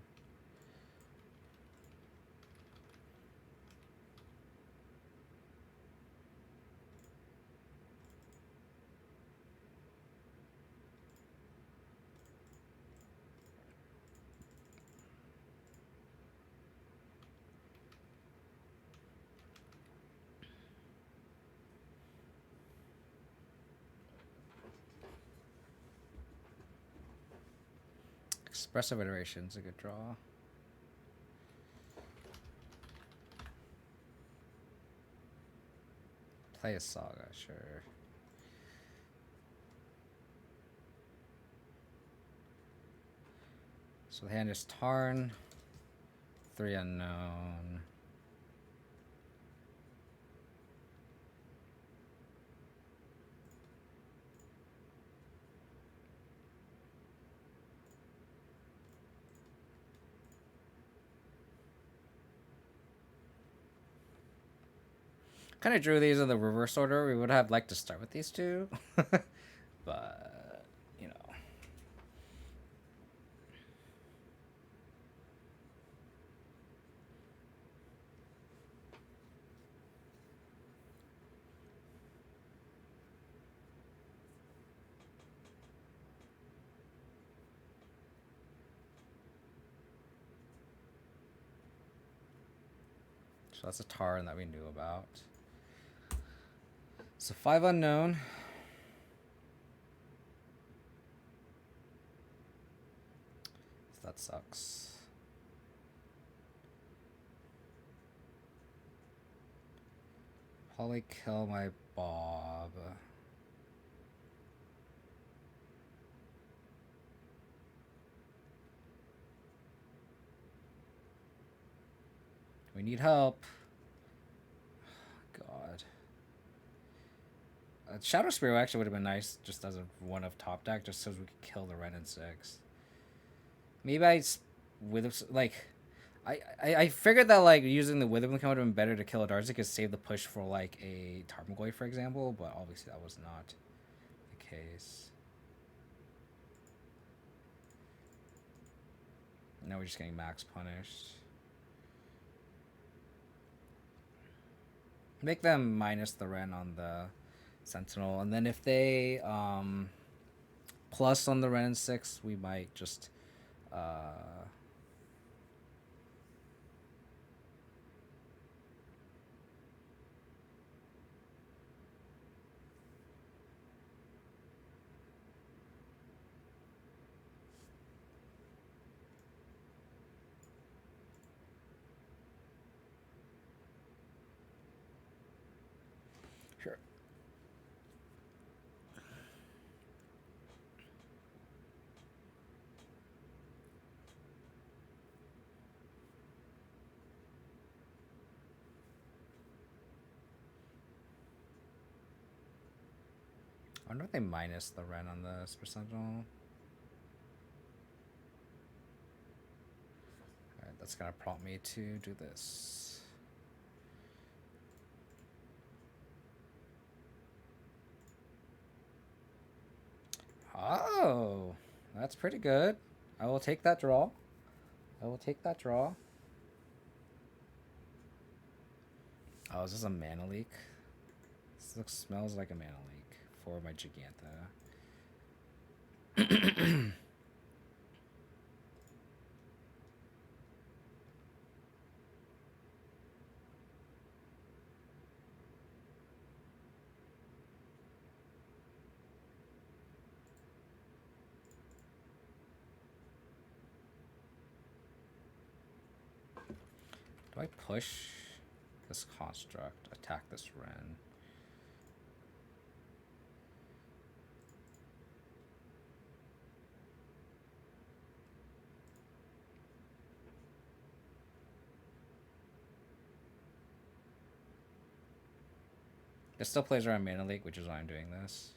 Expressive Iteration's a good draw. Play a Saga, sure. So the hand is Tarn, 3 unknown. Kind of drew these in the reverse order. We would have liked to start with these two, but you know. So that's a Tarn that we knew about. So 5 unknown. So that sucks. Probably kill my Bob. We need help. God. Shadow Spear actually would have been nice just as a one of top deck, just so we could kill the Ren and 6. Maybe I figured that like using the Wither would have been better to kill a Darcy could save the push for like a Tarmogoyf, for example, but obviously that was not the case. Now we're just getting max punished. Make them minus the Ren on the Sentinel, and then if they plus on the Ren and 6, we might just sure. I wonder if they minus the Ren on this Sentinel. Alright, that's gonna prompt me to do this. Oh, that's pretty good. I will take that draw. Oh, is this a mana leak? This smells like a mana leak for my Giganta. Do I push this construct, attack this Ren? It still plays around Mana Leak, which is why I'm doing this.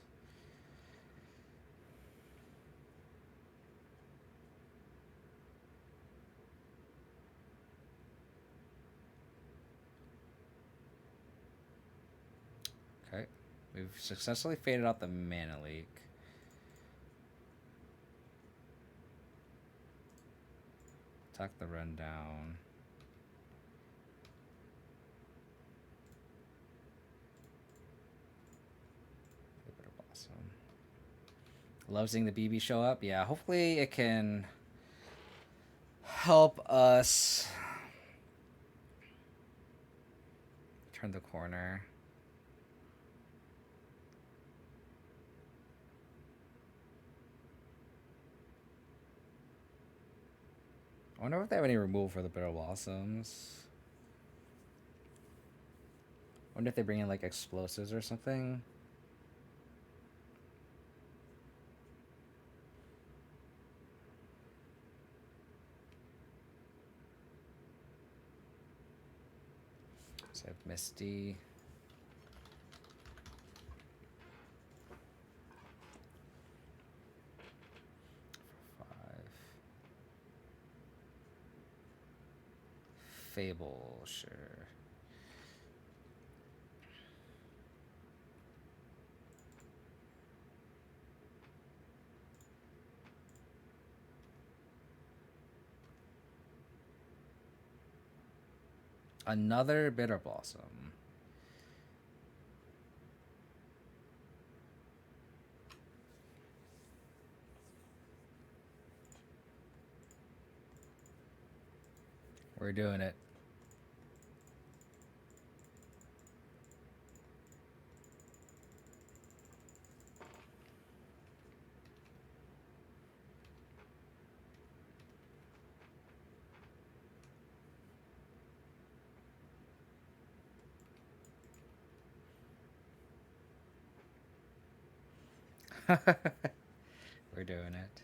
Okay. We've successfully faded out the Mana Leak. Tuck the rundown. Awesome. Love seeing the BB show up. Yeah, hopefully it can help us turn the corner. I wonder if they have any removal for the Bitter Blossoms. I wonder if they bring in like explosives or something. So I have Misty. Fable, sure. Another Bitter Blossom. We're doing it. We're doing it.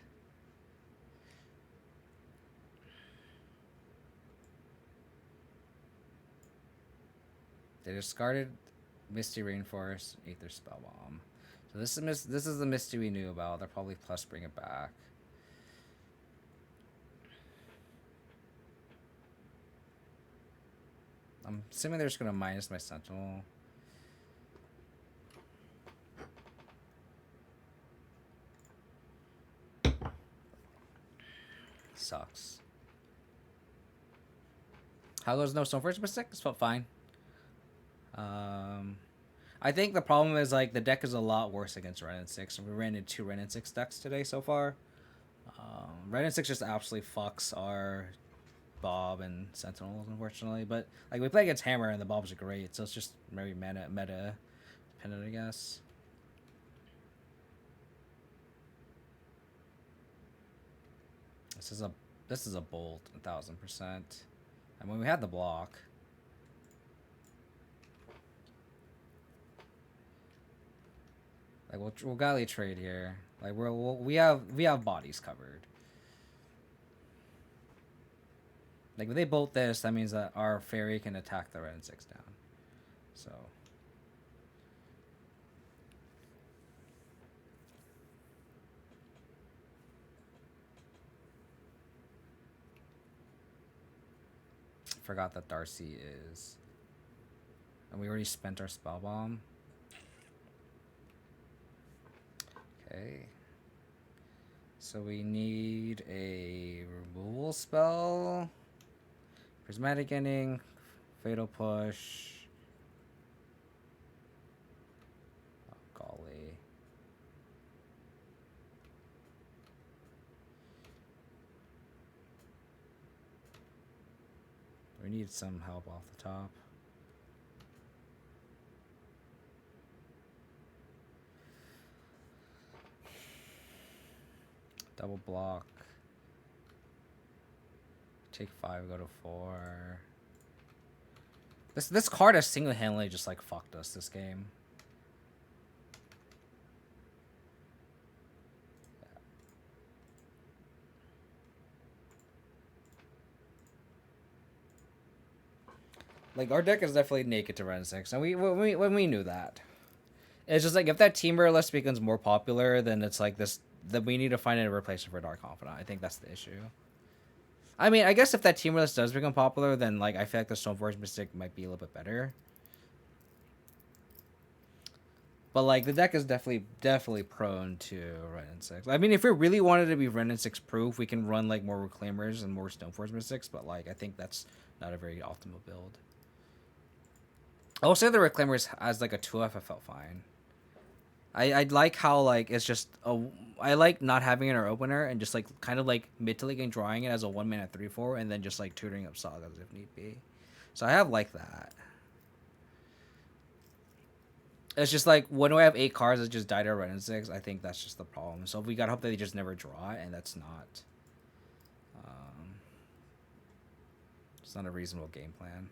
They discarded Misty Rainforest, Aether Spellbomb. So this is the Misty we knew about. They'll probably plus bring it back. I'm assuming they're just gonna minus my Sentinel. Sucks. How goes no Stoneforge Mystic? It's felt fine. I think the problem is like the deck is a lot worse against Ren and 6. We ran into 2 Ren and 6 decks today so far. Ren and 6 just absolutely fucks our Bob and Sentinels, unfortunately. But like we play against Hammer and the Bobs are great, so it's just very meta dependent, I guess. This is a bolt, 1000%. I mean, we had the block. Like we'll galley trade here. Like we have bodies covered. Like if they bolt this, that means that our fairy can attack the Red and 6 down. So. Forgot that Darcy is. And we already spent our spell bomb. Okay. So we need a removal spell. Prismatic Ending. Fatal Push. Oh, golly. We need some help off the top. Double block. Take 5, go to 4. This card has single-handedly just like fucked us this game. Like our deck is definitely naked to Ren 6, and when we knew that. It's just like if that Temur list becomes more popular, then it's like this. That we need to find a replacement for Dark Confidant. I think that's the issue. I mean, I guess if that Temur list does become popular, then like I feel like the Stoneforge Mystic might be a little bit better. But like the deck is definitely prone to Renin 6. I mean, if we really wanted to be Renin 6 proof, we can run like more Reclaimers and more Stoneforge Mystics, but like I think that's not a very optimal build. I will say the Reclaimers as like a 2F I felt fine. I like how like it's just a I like not having it in our opener and just like kind of like mid to late game drawing it as a 1-mana 3/4 and then just like tutoring up Sagas if need be. So I have like that. It's just like when we have 8 cards that just died to Renin 6, I think that's just the problem. So we gotta hope that they just never draw it, and that's not. It's not a reasonable game plan.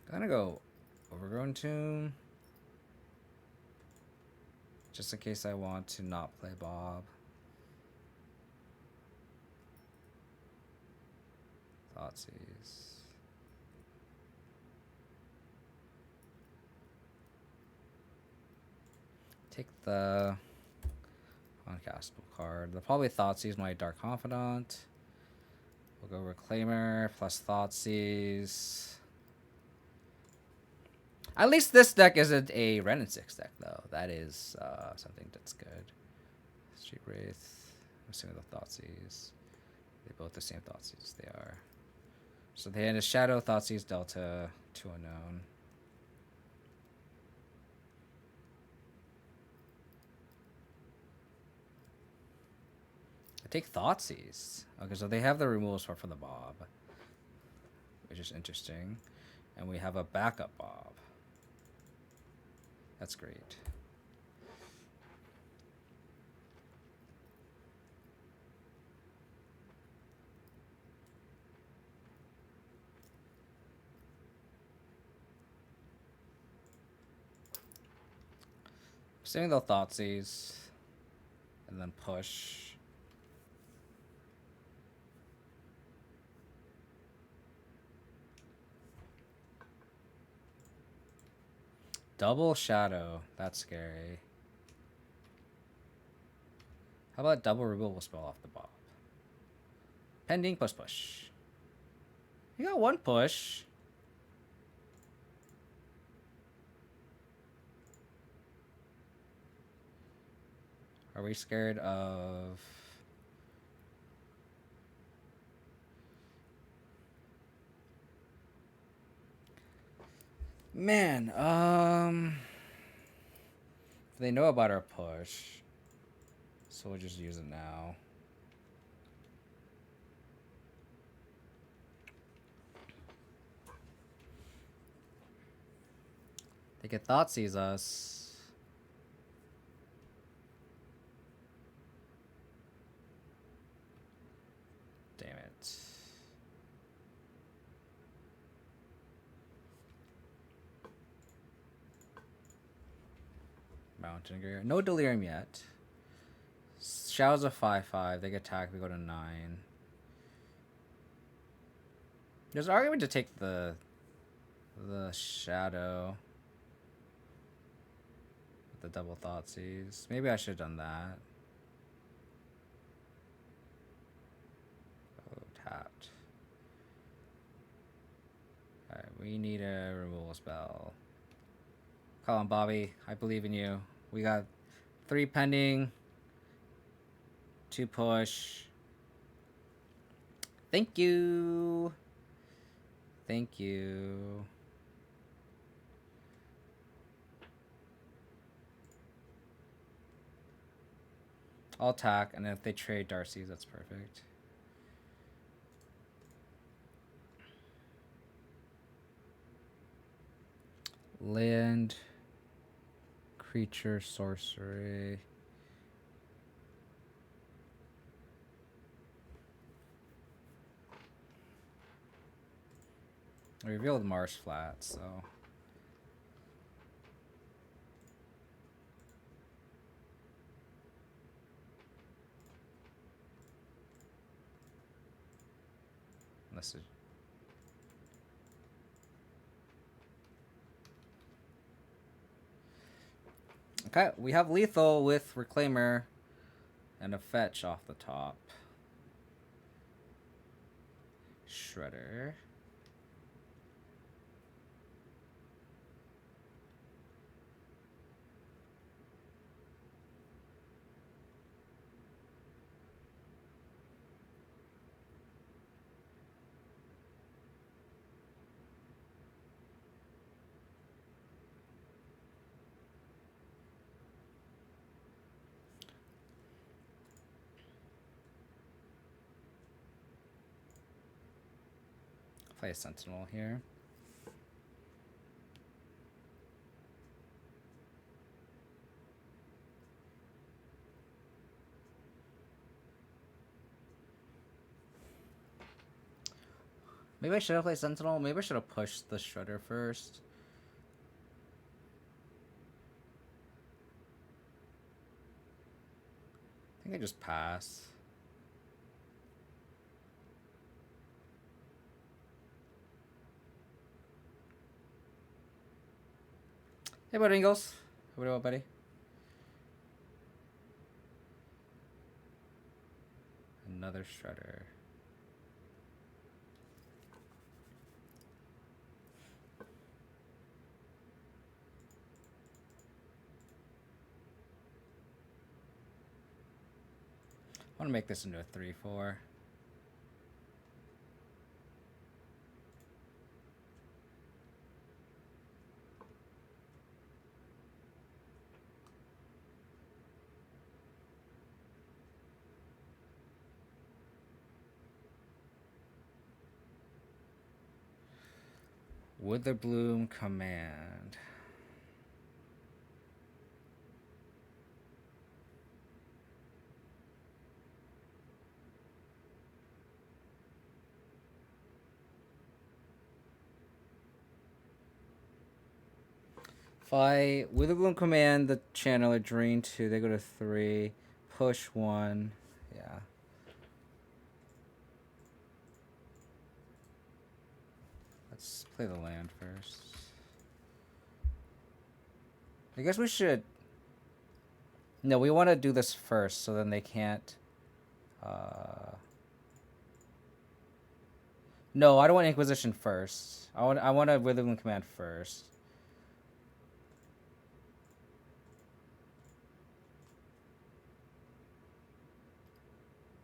I'm gonna go Overgrown Tomb. Just in case I want to not play Bob. Thoughtseize. Take the uncastable card. They'll probably Thoughtseize my Dark Confidant. We'll go Reclaimer plus Thoughtseize. At least this deck isn't a Renin 6 deck, though. That is something that's good. Street Wraith. I'm assuming the Thoughtseize. They both the same Thoughtseize. They are. So the hand is Shadow, Thoughtseize, Delta, 2 unknown. I take Thoughtseize. Okay, so they have the removals for the Bob, which is interesting. And we have a backup Bob. That's great. Assuming they'll Thoughtseize and then push. Double Shadow. That's scary. How about double removal spell off the Bob? Pending push. You got one push. Are we scared of... Man, they know about our push, so we'll just use it now. They can Thoughtseize us. Damn it. Mountain Gear. No Delirium yet. Shadow's a 5/5. They get attack. We go to 9. There's an argument to take the Shadow. With the double Thoughtseize. Maybe I should have done that. Oh, tapped. Alright, we need a removal spell. Call on Bobby. I believe in you. We got 3 pending. 2 push. Thank you. Thank you. I'll attack, and if they trade Darcy's, that's perfect. Land, creature, sorcery. I revealed Mars flat, so. Unless it... Okay, we have lethal with Reclaimer and a fetch off the top. Shredder. Play a Sentinel here. Maybe I should have played Sentinel. Maybe I should have pushed the Shredder first. I think I just pass. Hey, buddy Ingles. What about, buddy? Another Shredder. I want to make this into a 3/4. Witherbloom Command. If I Witherbloom Command the Channeler, drain 2, they go to 3, push 1. Yeah. Let's play the land first. I guess we should. No, we want to do this first, so then they can't. No, I don't want Inquisition first. I want a Witherbloom Command first.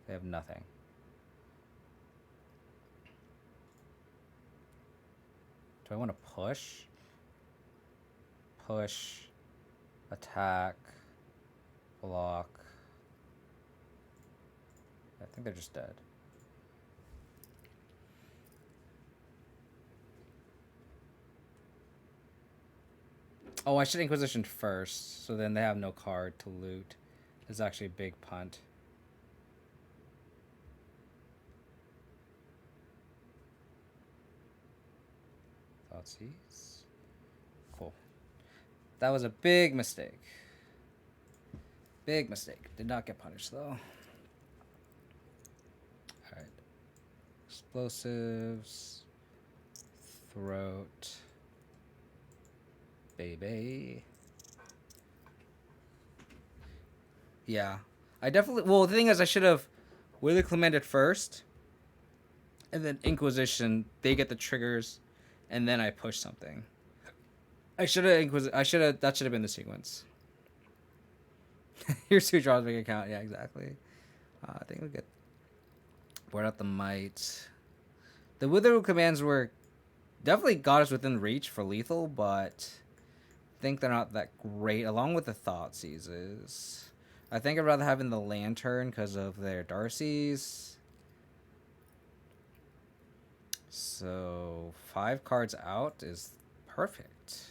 They have nothing. Do I want to push? Push. Attack. Block. I think they're just dead. Oh, I should Inquisition first, so then they have no card to loot. It's actually a big punt. Thoughtseize. Cool. That was a big mistake. Big mistake. Did not get punished, though. Alright. Explosives. Throat. Baby. Yeah. I definitely... Well, the thing is, I should have Willy Clemented first. And then Inquisition. They get the triggers. And then I push something. I should have... That should have been the sequence. Here's 2 draws, make account. Yeah, exactly. I think we'll get... Board out the Might. The Wither commands were... Definitely got us within reach for lethal, but... I think they're not that great, along with the Thoughtseizes. I think I'd rather have in the Lantern because of their Darcy's. So 5 cards out is perfect.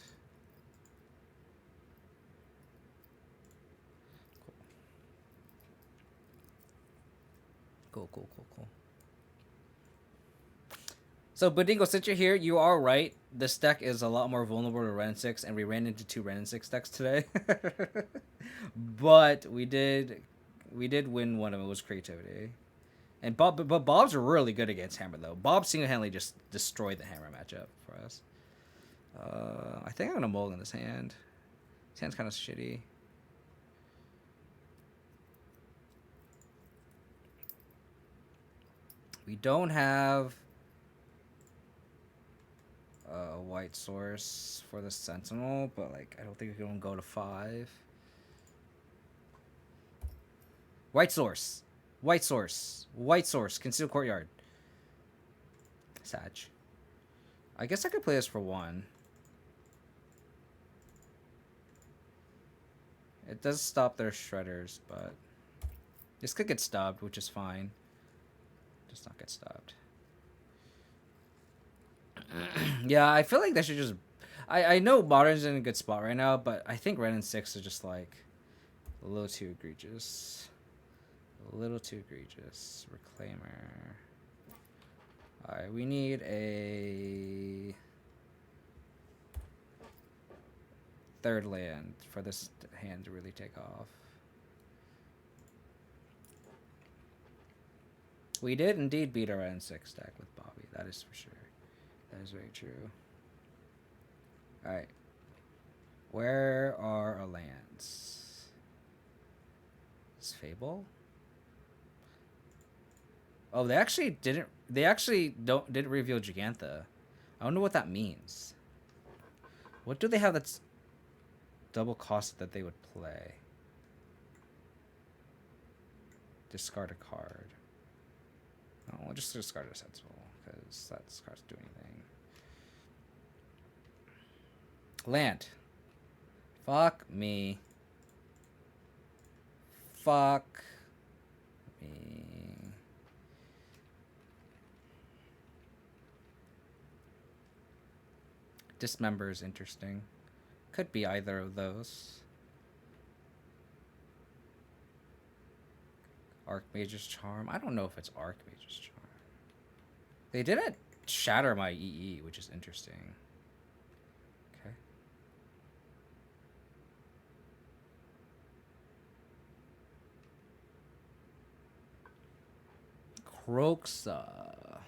Cool. So, Budingo, since you're here, you are right. This deck is a lot more vulnerable to Ren 6, and we ran into 2 Ren 6 decks today. But we did win one of them. It was creativity. And Bob's really good against Hammer, though. Bob single-handedly just destroyed the Hammer matchup for us. I think I'm going to mulligan this hand. This hand's kind of shitty. We don't have a white source for the Sentinel, but like I don't think we can go to 5. White source. White source. White source. Concealed courtyard. Sag. I guess I could play this for 1. It does stop their shredders, but this could get stopped, which is fine. Does not get stopped. Yeah, I feel like they should just. I know Modern's in a good spot right now, but I think Ren and 6 is just like a little too egregious. A little too egregious. Reclaimer. Alright, we need a 3rd land for this hand to really take off. We did indeed beat our N6 deck with Bobby. That is for sure. That is very true. Alright. Where are our lands? Is Fable? Oh, they actually didn't. They actually didn't reveal Gigantha. I wonder what that means. What do they have that's double cost that they would play? Discard a card. No, we'll just discard a Sentinel because that card's do anything. Land. Fuck me. Fuck me. Dismember is interesting. Could be either of those. Archmage's Charm. I don't know if it's Archmage's Charm. They didn't shatter my EE, which is interesting. Okay. Croxa.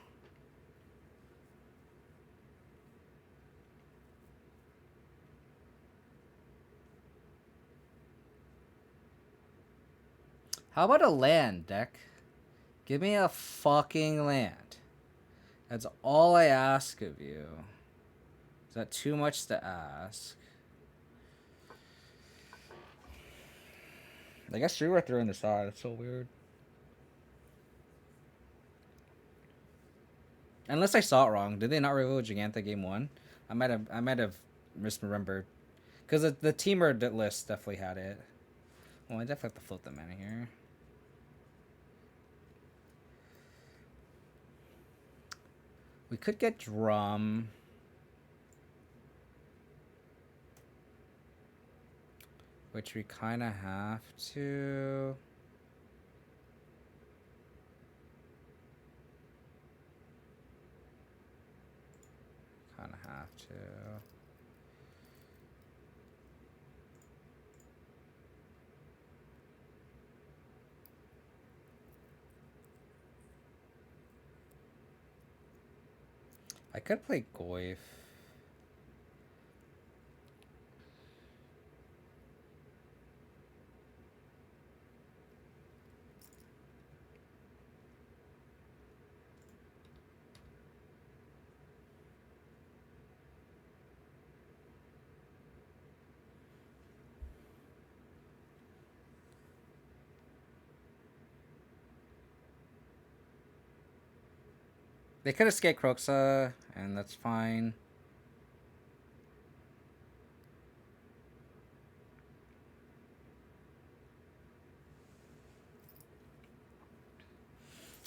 How about a land, deck? Give me a fucking land. That's all I ask of you. Is that too much to ask? I guess you were throwing this out. It's so weird. Unless I saw it wrong. Did they not reveal Gigantha game 1? I might have misremembered. Because the teamer list definitely had it. Well, I definitely have to float them in here. We could get Drum. Which we kind of have to. Kind of have to. I could play Goyf. They could escape Croxa, and that's fine.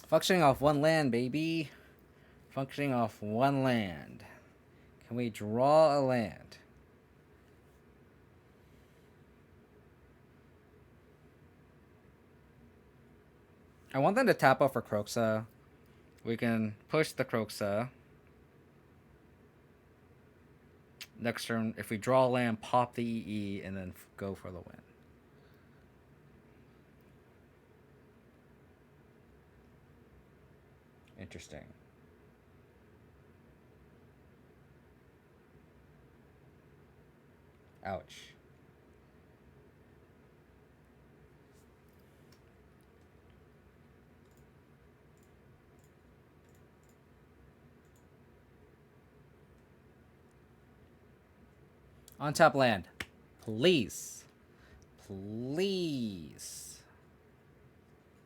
Functioning off 1 land, baby. Functioning off 1 land. Can we draw a land? I want them to tap off for Croxa. We can push the Croxa. Next turn, if we draw a land, pop the EE, and then go for the win. Interesting. Ouch. On top land. Please. Please.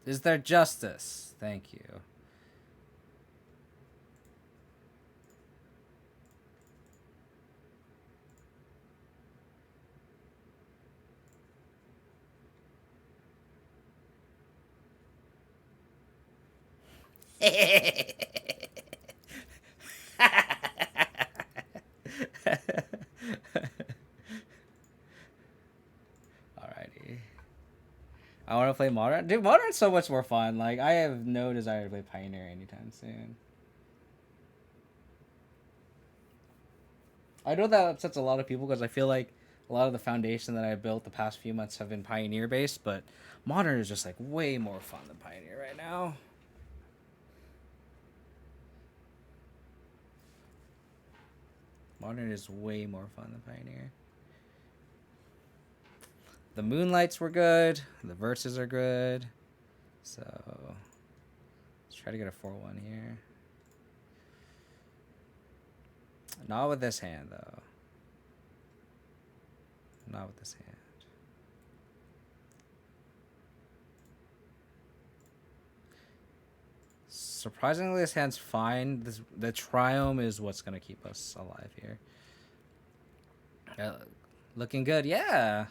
Is there justice? Thank you. Alrighty. I want to play Modern. Dude, Modern's so much more fun. Like, I have no desire to play Pioneer anytime soon. I know that upsets a lot of people because I feel like a lot of the foundation that I built the past few months have been Pioneer based, but Modern is just like way more fun than Pioneer right now. Modern is way more fun than Pioneer. The Moonlights were good. The Verses are good. So let's try to get a 4-1 here. Not with this hand, though. Not with this hand. Surprisingly, this hand's fine. The Triome is what's going to keep us alive here. Looking good, yeah.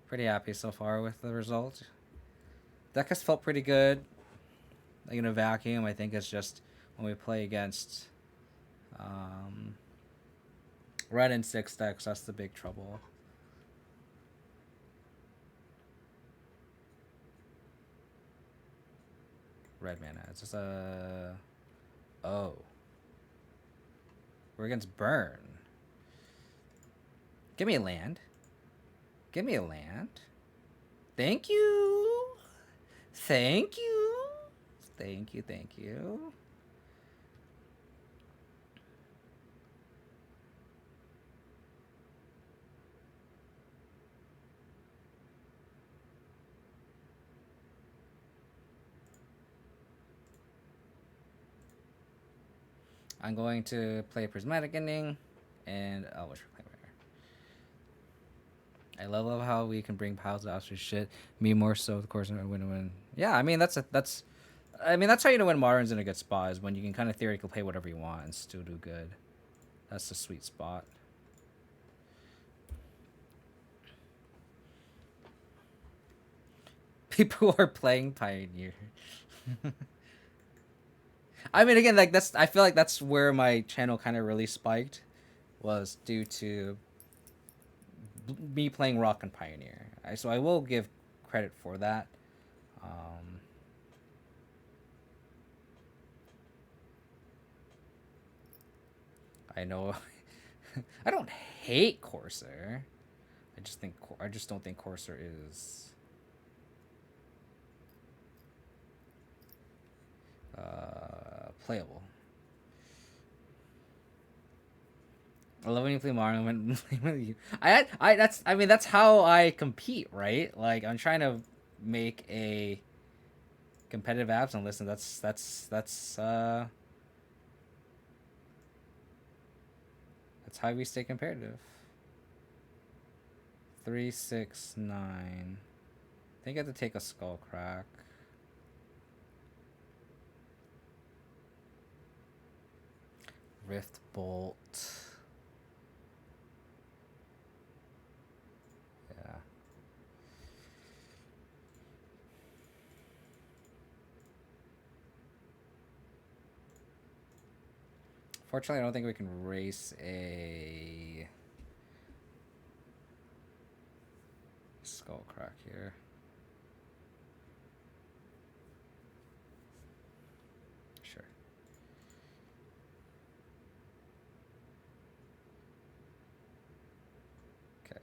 Pretty happy so far with the result. Deck has felt pretty good. Like in a vacuum, I think it's just when we play against red and 6 decks, that's the big trouble. Red mana. It's just a... Oh. We're against Burn. Give me a land. Give me a land. Thank you. Thank you. Thank you, thank you. I'm going to play Prismatic Ending and Elvish Reclaimer. I love how we can bring piles of Astro shit. Me more so, of course, win. Yeah, I mean that's how you know when Modern's in a good spot is when you can kind of theoretically play whatever you want and still do good. That's the sweet spot. People are playing Pioneer. I mean, again, like I feel like that's where my channel kind of really spiked, was due to me playing Rock and Pioneer. So I will give credit for that. I know. I don't hate Corsair. I just don't think Corsair is playable. I love when you play Mario when with you. That's how I compete, right? Like I'm trying to make a competitive Abzan list, and that's how we stay competitive. 3, 6, 9. I think I have to take a Skull Crack. Rift Bolt. Yeah. Fortunately, I don't think we can race a Skull Crack here. Sure. Okay.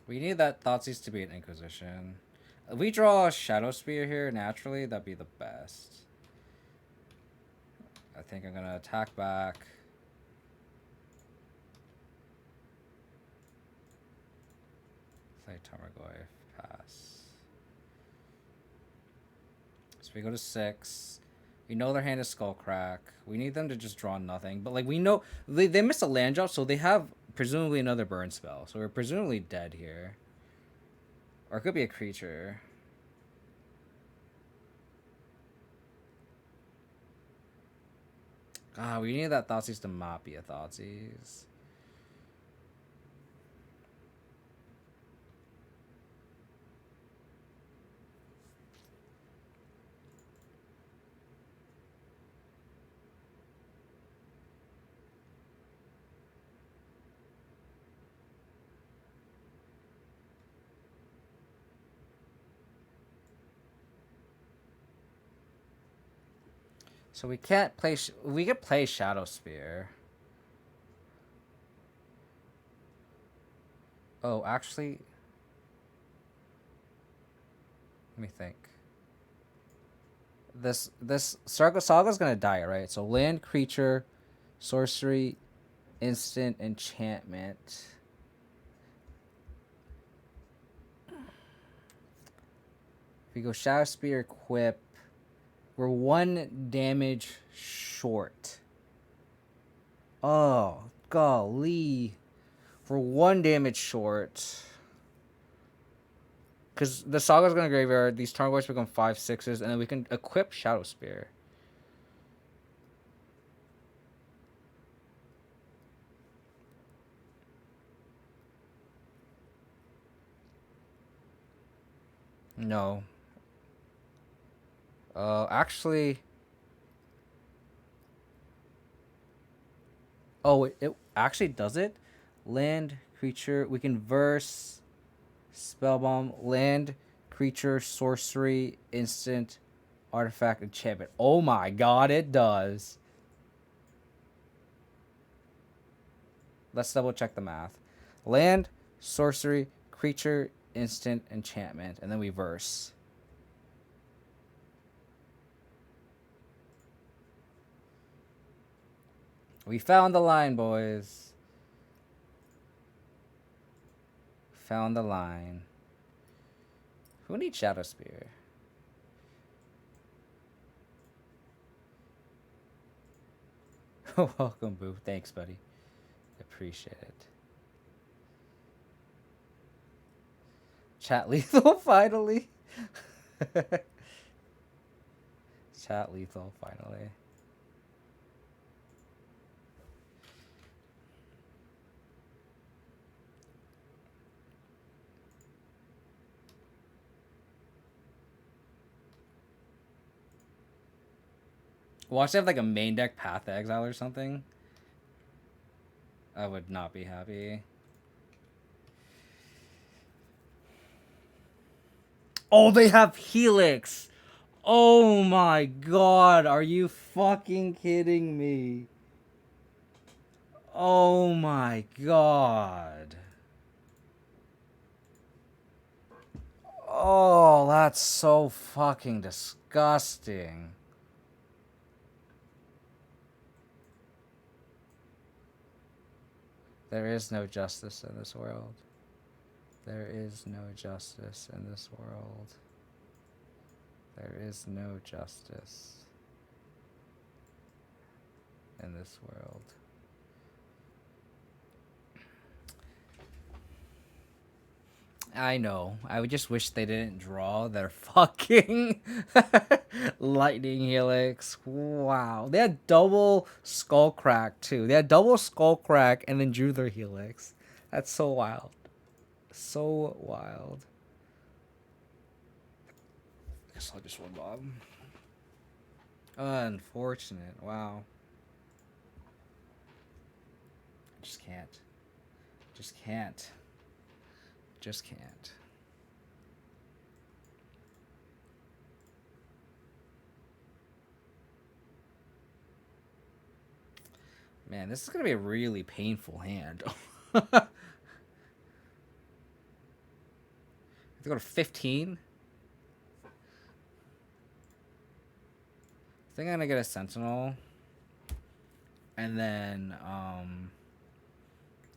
We need that Thoughtseize to be an Inquisition. If we draw a Shadow Spear here naturally, that'd be the best. I think I'm gonna attack back. Play Tarmogoyf, pass. So we go to 6. We know their hand is Skullcrack. We need them to just draw nothing. But like we know they missed a land drop, so they have presumably another burn spell. So we're presumably dead here. Or it could be a creature. Ah, we need that Thoughtseize to not be a Thoughtseize. So we can't play. We could play Shadow Spear. Oh, actually, let me think. This Saga's gonna die, right? So land, creature, sorcery, instant, enchantment. If we go Shadow Spear, equip, we're 1 damage short. Oh, golly. We're 1 damage short. Because the Saga's going to graveyard, these targets become 5/6s, and then we can equip Shadow Spear. No. Actually... Oh, it actually does it? Land, creature, we can verse, spellbomb, land, creature, sorcery, instant, artifact, enchantment. Oh my god, it does. Let's double check the math. Land, sorcery, creature, instant, enchantment, and then we verse. We found the line, boys. Found the line. Who needs Shadow Spear? Welcome, Boo. Thanks, buddy. Appreciate it. Chat lethal, finally. Chat lethal, finally. Watch they have like a main deck Path to Exile or something. I would not be happy. Oh, they have Helix. Oh my god, are you fucking kidding me? Oh my god. Oh, that's so fucking disgusting. There is no justice in this world. There is no justice in this world. There is no justice in this world. I know. I would just wish they didn't draw their fucking lightning helix. Wow. They had double Skullcrack too. They had double Skullcrack and then drew their helix. That's so wild. So wild. I guess I'll just one Bob. Unfortunate. Wow. Just can't. Just can't. Just can't. Man, this is gonna be a really painful hand. I have to go to 15. I think I'm gonna get a Sentinel. And then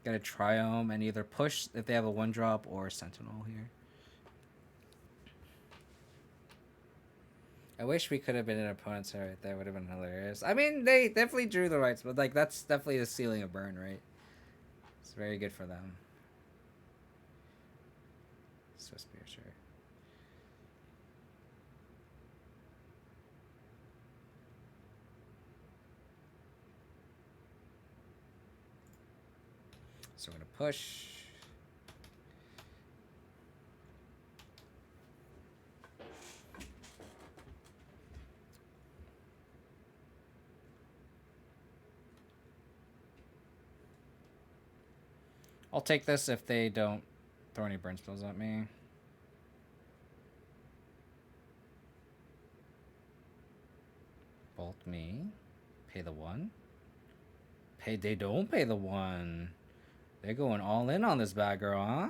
get a Triome and either push if they have a 1-drop or a Sentinel here. I wish we could have been an opponent's side right there. Would have been hilarious. I mean, they definitely drew the rights, but like that's definitely the ceiling of burn, right? It's very good for them. Swiss beer, sure. So we're gonna push. I'll take this if they don't throw any burn spells at me. Bolt me. Pay the 1. They don't pay the 1. They're going all in on this bad girl, huh?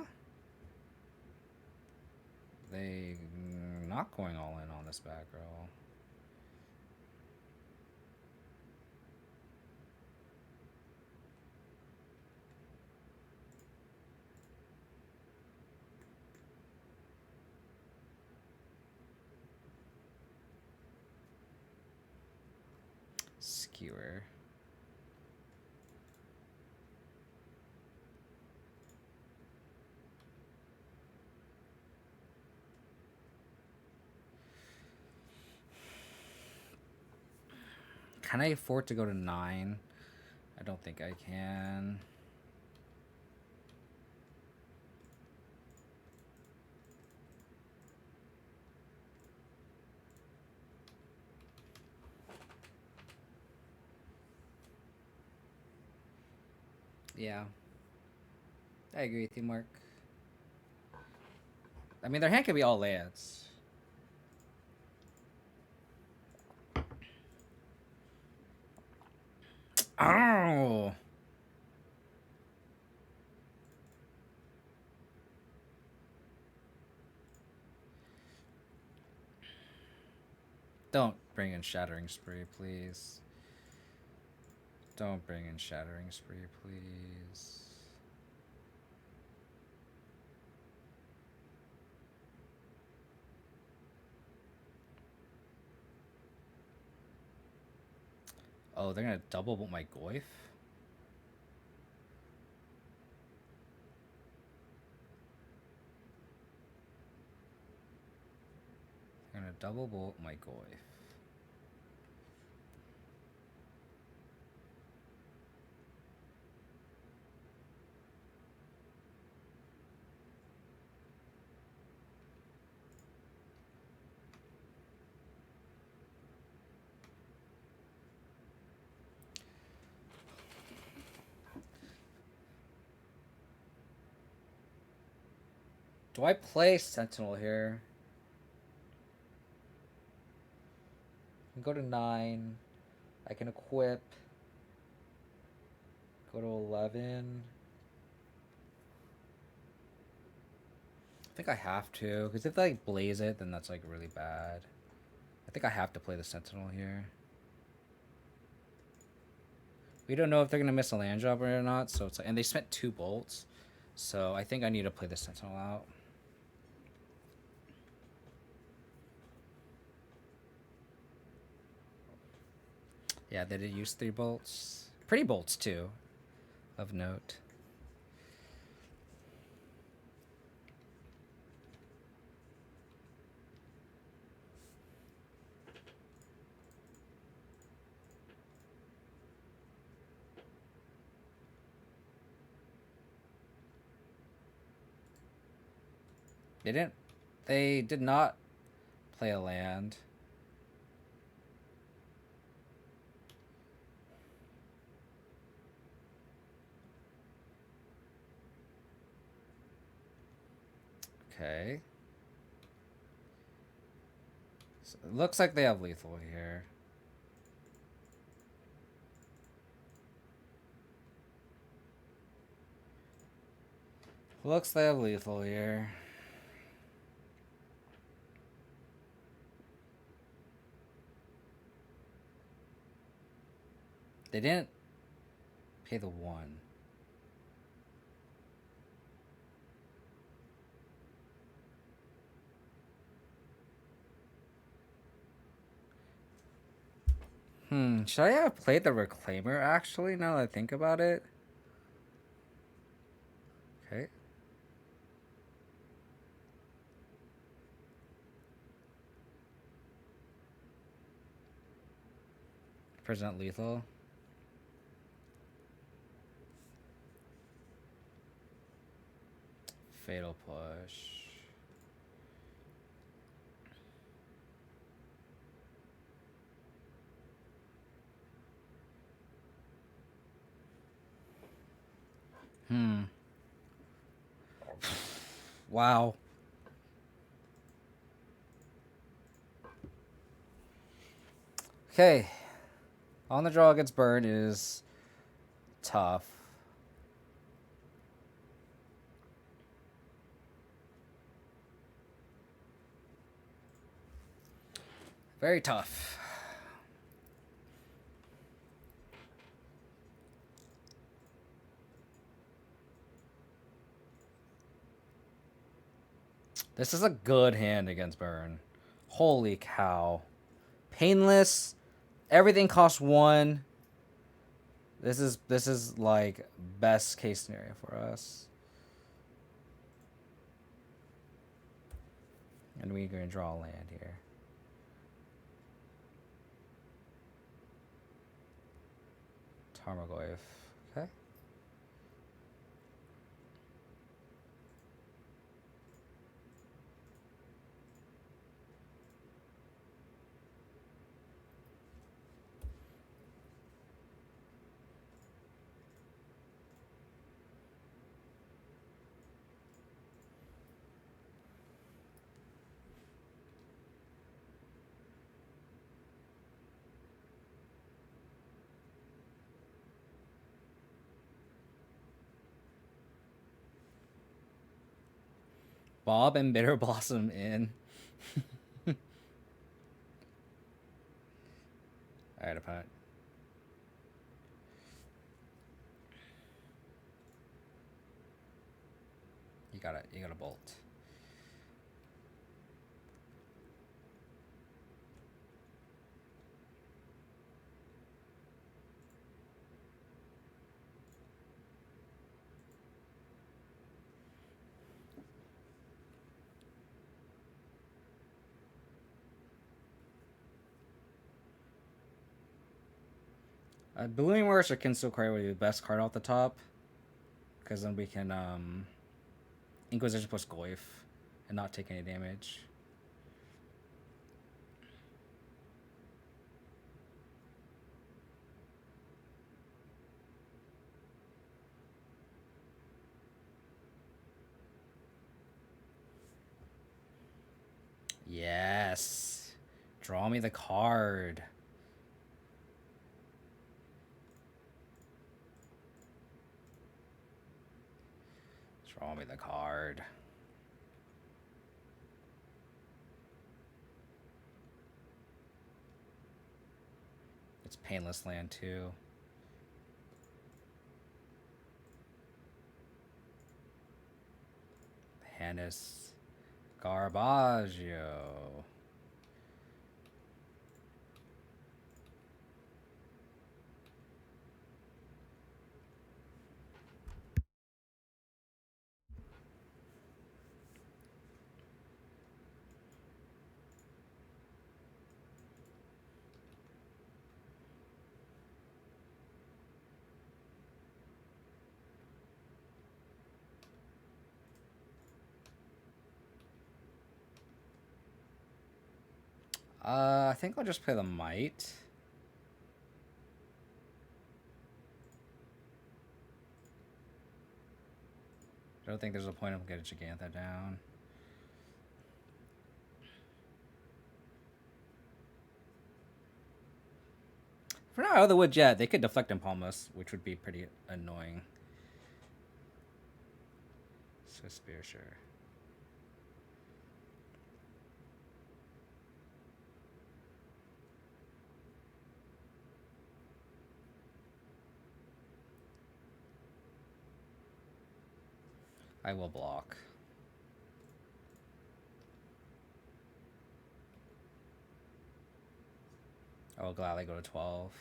They not going all in on this bad girl. Skewer. Can I afford to go to 9? I don't think I can. Yeah. I agree with you, Mark. I mean, their hand could be all lands. Oh! Don't bring in Shattering Spree, please. Don't bring in Shattering Spree, please. Oh, they're gonna double my Goyf? They're gonna double bolt my Goyf. Do I play Sentinel here? I can go to 9. I can equip. Go to 11. I think I have to, because if they like blaze it, then that's like really bad. I think I have to play the Sentinel here. We don't know if they're gonna miss a land drop or not, so it's like, and they spent 2 bolts, so I think I need to play the Sentinel out. Yeah, they did use 3 bolts. Pretty bolts too, of note. They didn't. They did not play a land. Okay. So it looks like they have lethal here. Looks they have lethal here. They didn't pay the 1. Should I have played the Reclaimer, actually, now that I think about it? Okay. Present lethal. Fatal push. Wow. Okay. On the draw against burn is tough. Very tough. This is a good hand against burn. Holy cow. Painless. Everything costs 1. This is like best case scenario for us. And we're going to draw a land here. Tarmogoyf. Okay. Bob and Bitter Blossom in. Alright, opponent. You got a bolt. Blooming Worst or Kinso Cry would be the best card off the top. Because then we can Inquisition plus Goyf and not take any damage. Yes. Draw me the card. Draw me the card. It's Painless Land too. Hannes Garbaggio. I think I'll just play the Might. I don't think there's a point of getting Gigantha down. If we're not out of the woods yet, they could deflect Impalmus, which would be pretty annoying. So Spear, sure. I will block. I will gladly go to 12.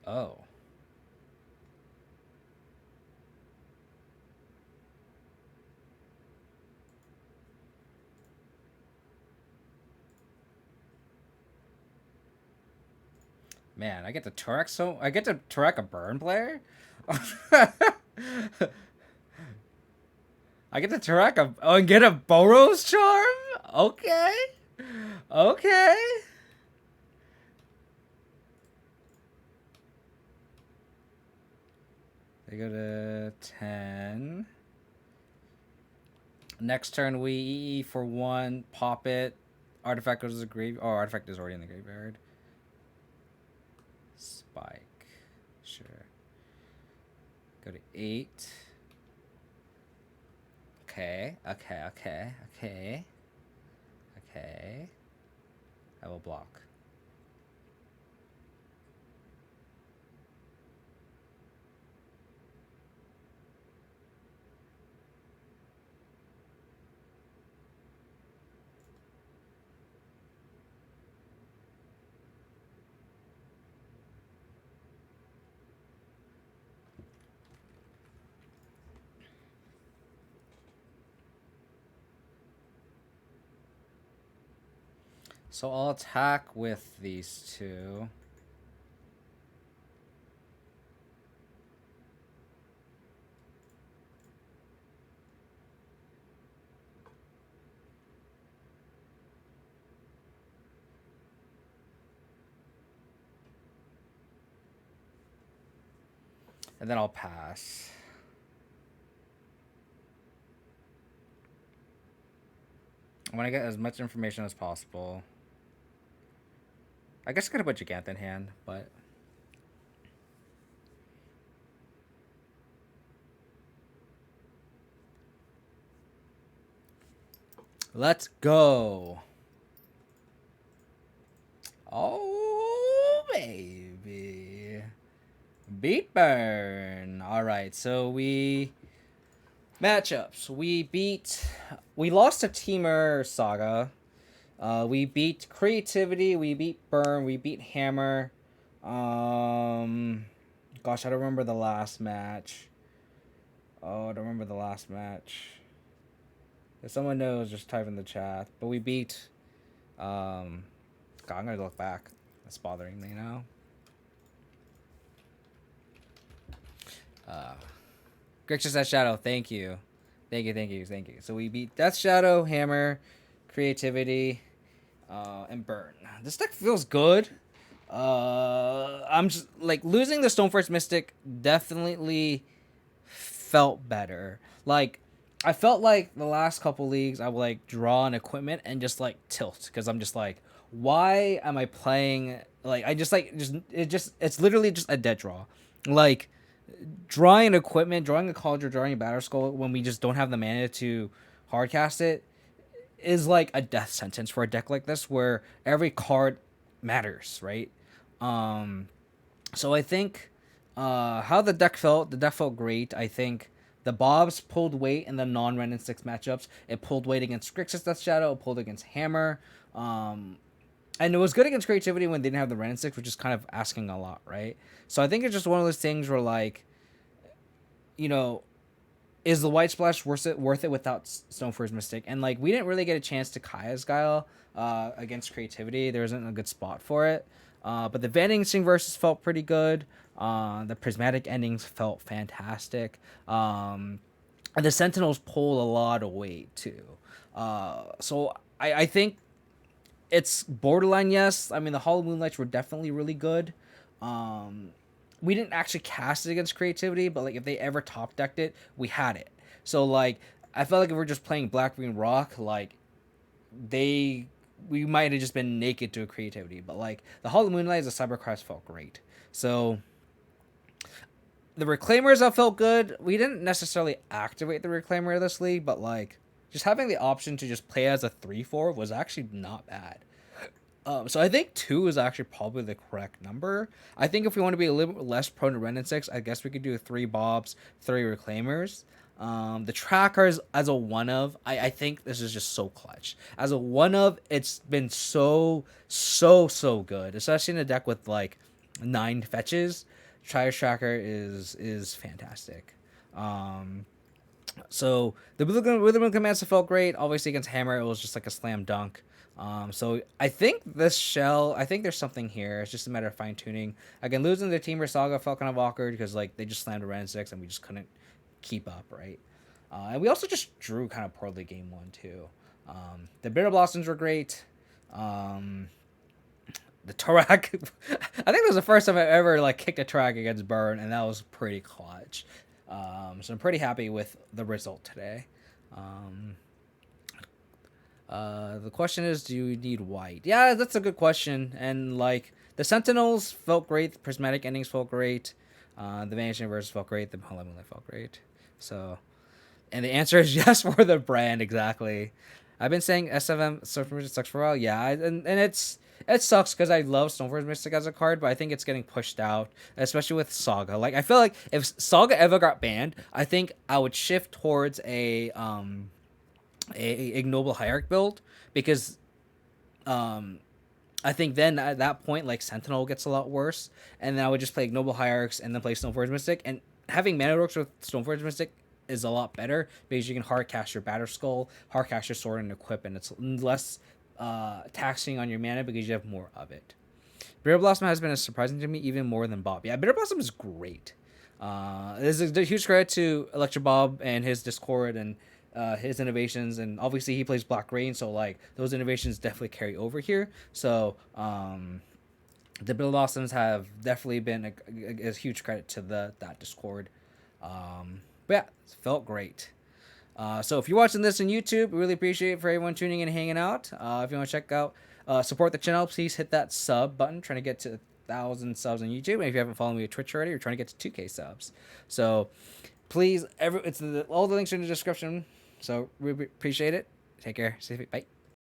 Oh. Man, I get to Turek a burn player? I get to Turek and get a Boros charm? Okay. Okay. They go to 10. Next turn we EE for 1, pop it. Artifact goes to the grave. Oh, artifact is already in the graveyard. Spike. Sure. Go to 8. Okay. I will block. So I'll attack with these two. And then I'll pass. I want to get as much information as possible. I guess I could have put Gigant in hand, but... Let's go. Oh, baby. Beat burn. Alright, so we... Matchups. We lost to Temur Saga. We beat Creativity, we beat Burn, we beat Hammer. Gosh, I don't remember the last match. Oh, I don't remember the last match. If someone knows, just type in the chat. But we beat... God, I'm gonna look back. That's bothering me now. Grixis Death Shadow, thank you. Thank you. So we beat Death Shadow, Hammer, Creativity, and Burn. This deck feels good. I'm just like losing the Stoneforge Mystic definitely felt better. Like I felt like the last couple leagues I would like draw an equipment and just like tilt because I'm just like, why am I playing like it's literally just a dead draw. Like drawing equipment, drawing a college or drawing a Battle Skull when we just don't have the mana to hardcast it is like a death sentence for a deck like this where every card matters, right? So I think how the deck felt great. I think the Bobs pulled weight in the non-Ren and 6 matchups. It pulled weight against Grixis Death Shadow. It pulled against Hammer. And it was good against Creativity when they didn't have the Ren and 6, which is kind of asking a lot, right? So I think it's just one of those things where, like, you know, is the White Splash worth it without Stoneforge Mystic? And, like, we didn't really get a chance to Kaya's Guile against Creativity. There isn't a good spot for it. But the Vanishing Versus felt pretty good. The Prismatic Endings felt fantastic. And the Sentinels pull a lot of weight, too. So I think it's borderline yes. I mean, the Hollow Moonlights were definitely really good. We didn't actually cast it against Creativity, but like if they ever top decked it, we had it. So like I felt like if we're just playing Black Green Rock, like we might have just been naked to a Creativity. But like the Hollow Moonlight as a Cybercross felt great. So the Reclaimers I felt good. We didn't necessarily activate the Reclaimer this league, but like just having the option to just play as a 3/4 was actually not bad. So I think 2 is actually probably the correct number. I think if we want to be a little bit less prone to Ren and 6, I guess we could do 3 Bobs, 3 Reclaimers. The trackers as a one of, I think this is just so clutch. As a one of, it's been so good, especially in a deck with like 9 fetches. Tracker is fantastic. Um, so the Rhythm of Commands felt great. Obviously against Hammer, it was just like a slam dunk. So I think this shell, I think there's something here. It's just a matter of fine tuning. Again, losing the Temur Saga felt kind of awkward because like they just slammed a Ren 6 and we just couldn't keep up, right? And we also just drew kind of poorly game one too. The Bitter Blossoms were great. Um, the Torak, I think it was the first time I ever like kicked a Torak against Burn, and that was pretty clutch. So I'm pretty happy with the result today. Um, the question is, do you need white? Yeah, that's a good question. And like the Sentinels felt great, the Prismatic Endings felt great, the Vanishing Verse felt great, the Moonlight felt great. So, and the answer is yes for the brand exactly. I've been saying SFM Stoneforge sucks for a while. Yeah, and it sucks because I love Stoneforge Mystic as a card, but I think it's getting pushed out, especially with Saga. Like I feel like if Saga ever got banned, I think I would shift towards a ignoble hierarch build because um I think then at that point like Sentinel gets a lot worse, and then I would just play ignoble hierarchs and then play Stoneforge Mystic, and having mana rooks with Stoneforge Mystic is a lot better because you can hard cast your Batter Skull, hard cast your sword and equip, and it's less taxing on your mana because you have more of it. Bitter Blossom has been surprising to me even more than Bob. Yeah, Bitter Blossom is great. This is a huge credit to Electro Bob and his Discord and his innovations, and obviously he plays Black Rain, so like those innovations definitely carry over here. So the Bitter Blossoms have definitely been a huge credit to that Discord. But yeah, it felt great. So if you're watching this on YouTube, we really appreciate it for everyone tuning in and hanging out. If you want to check out, support the channel, please hit that sub button. Trying to get to 1,000 subs on YouTube. And if you haven't followed me on Twitch already, we're trying to get to 2K subs. So please, all the links are in the description. So we appreciate it. Take care. Bye.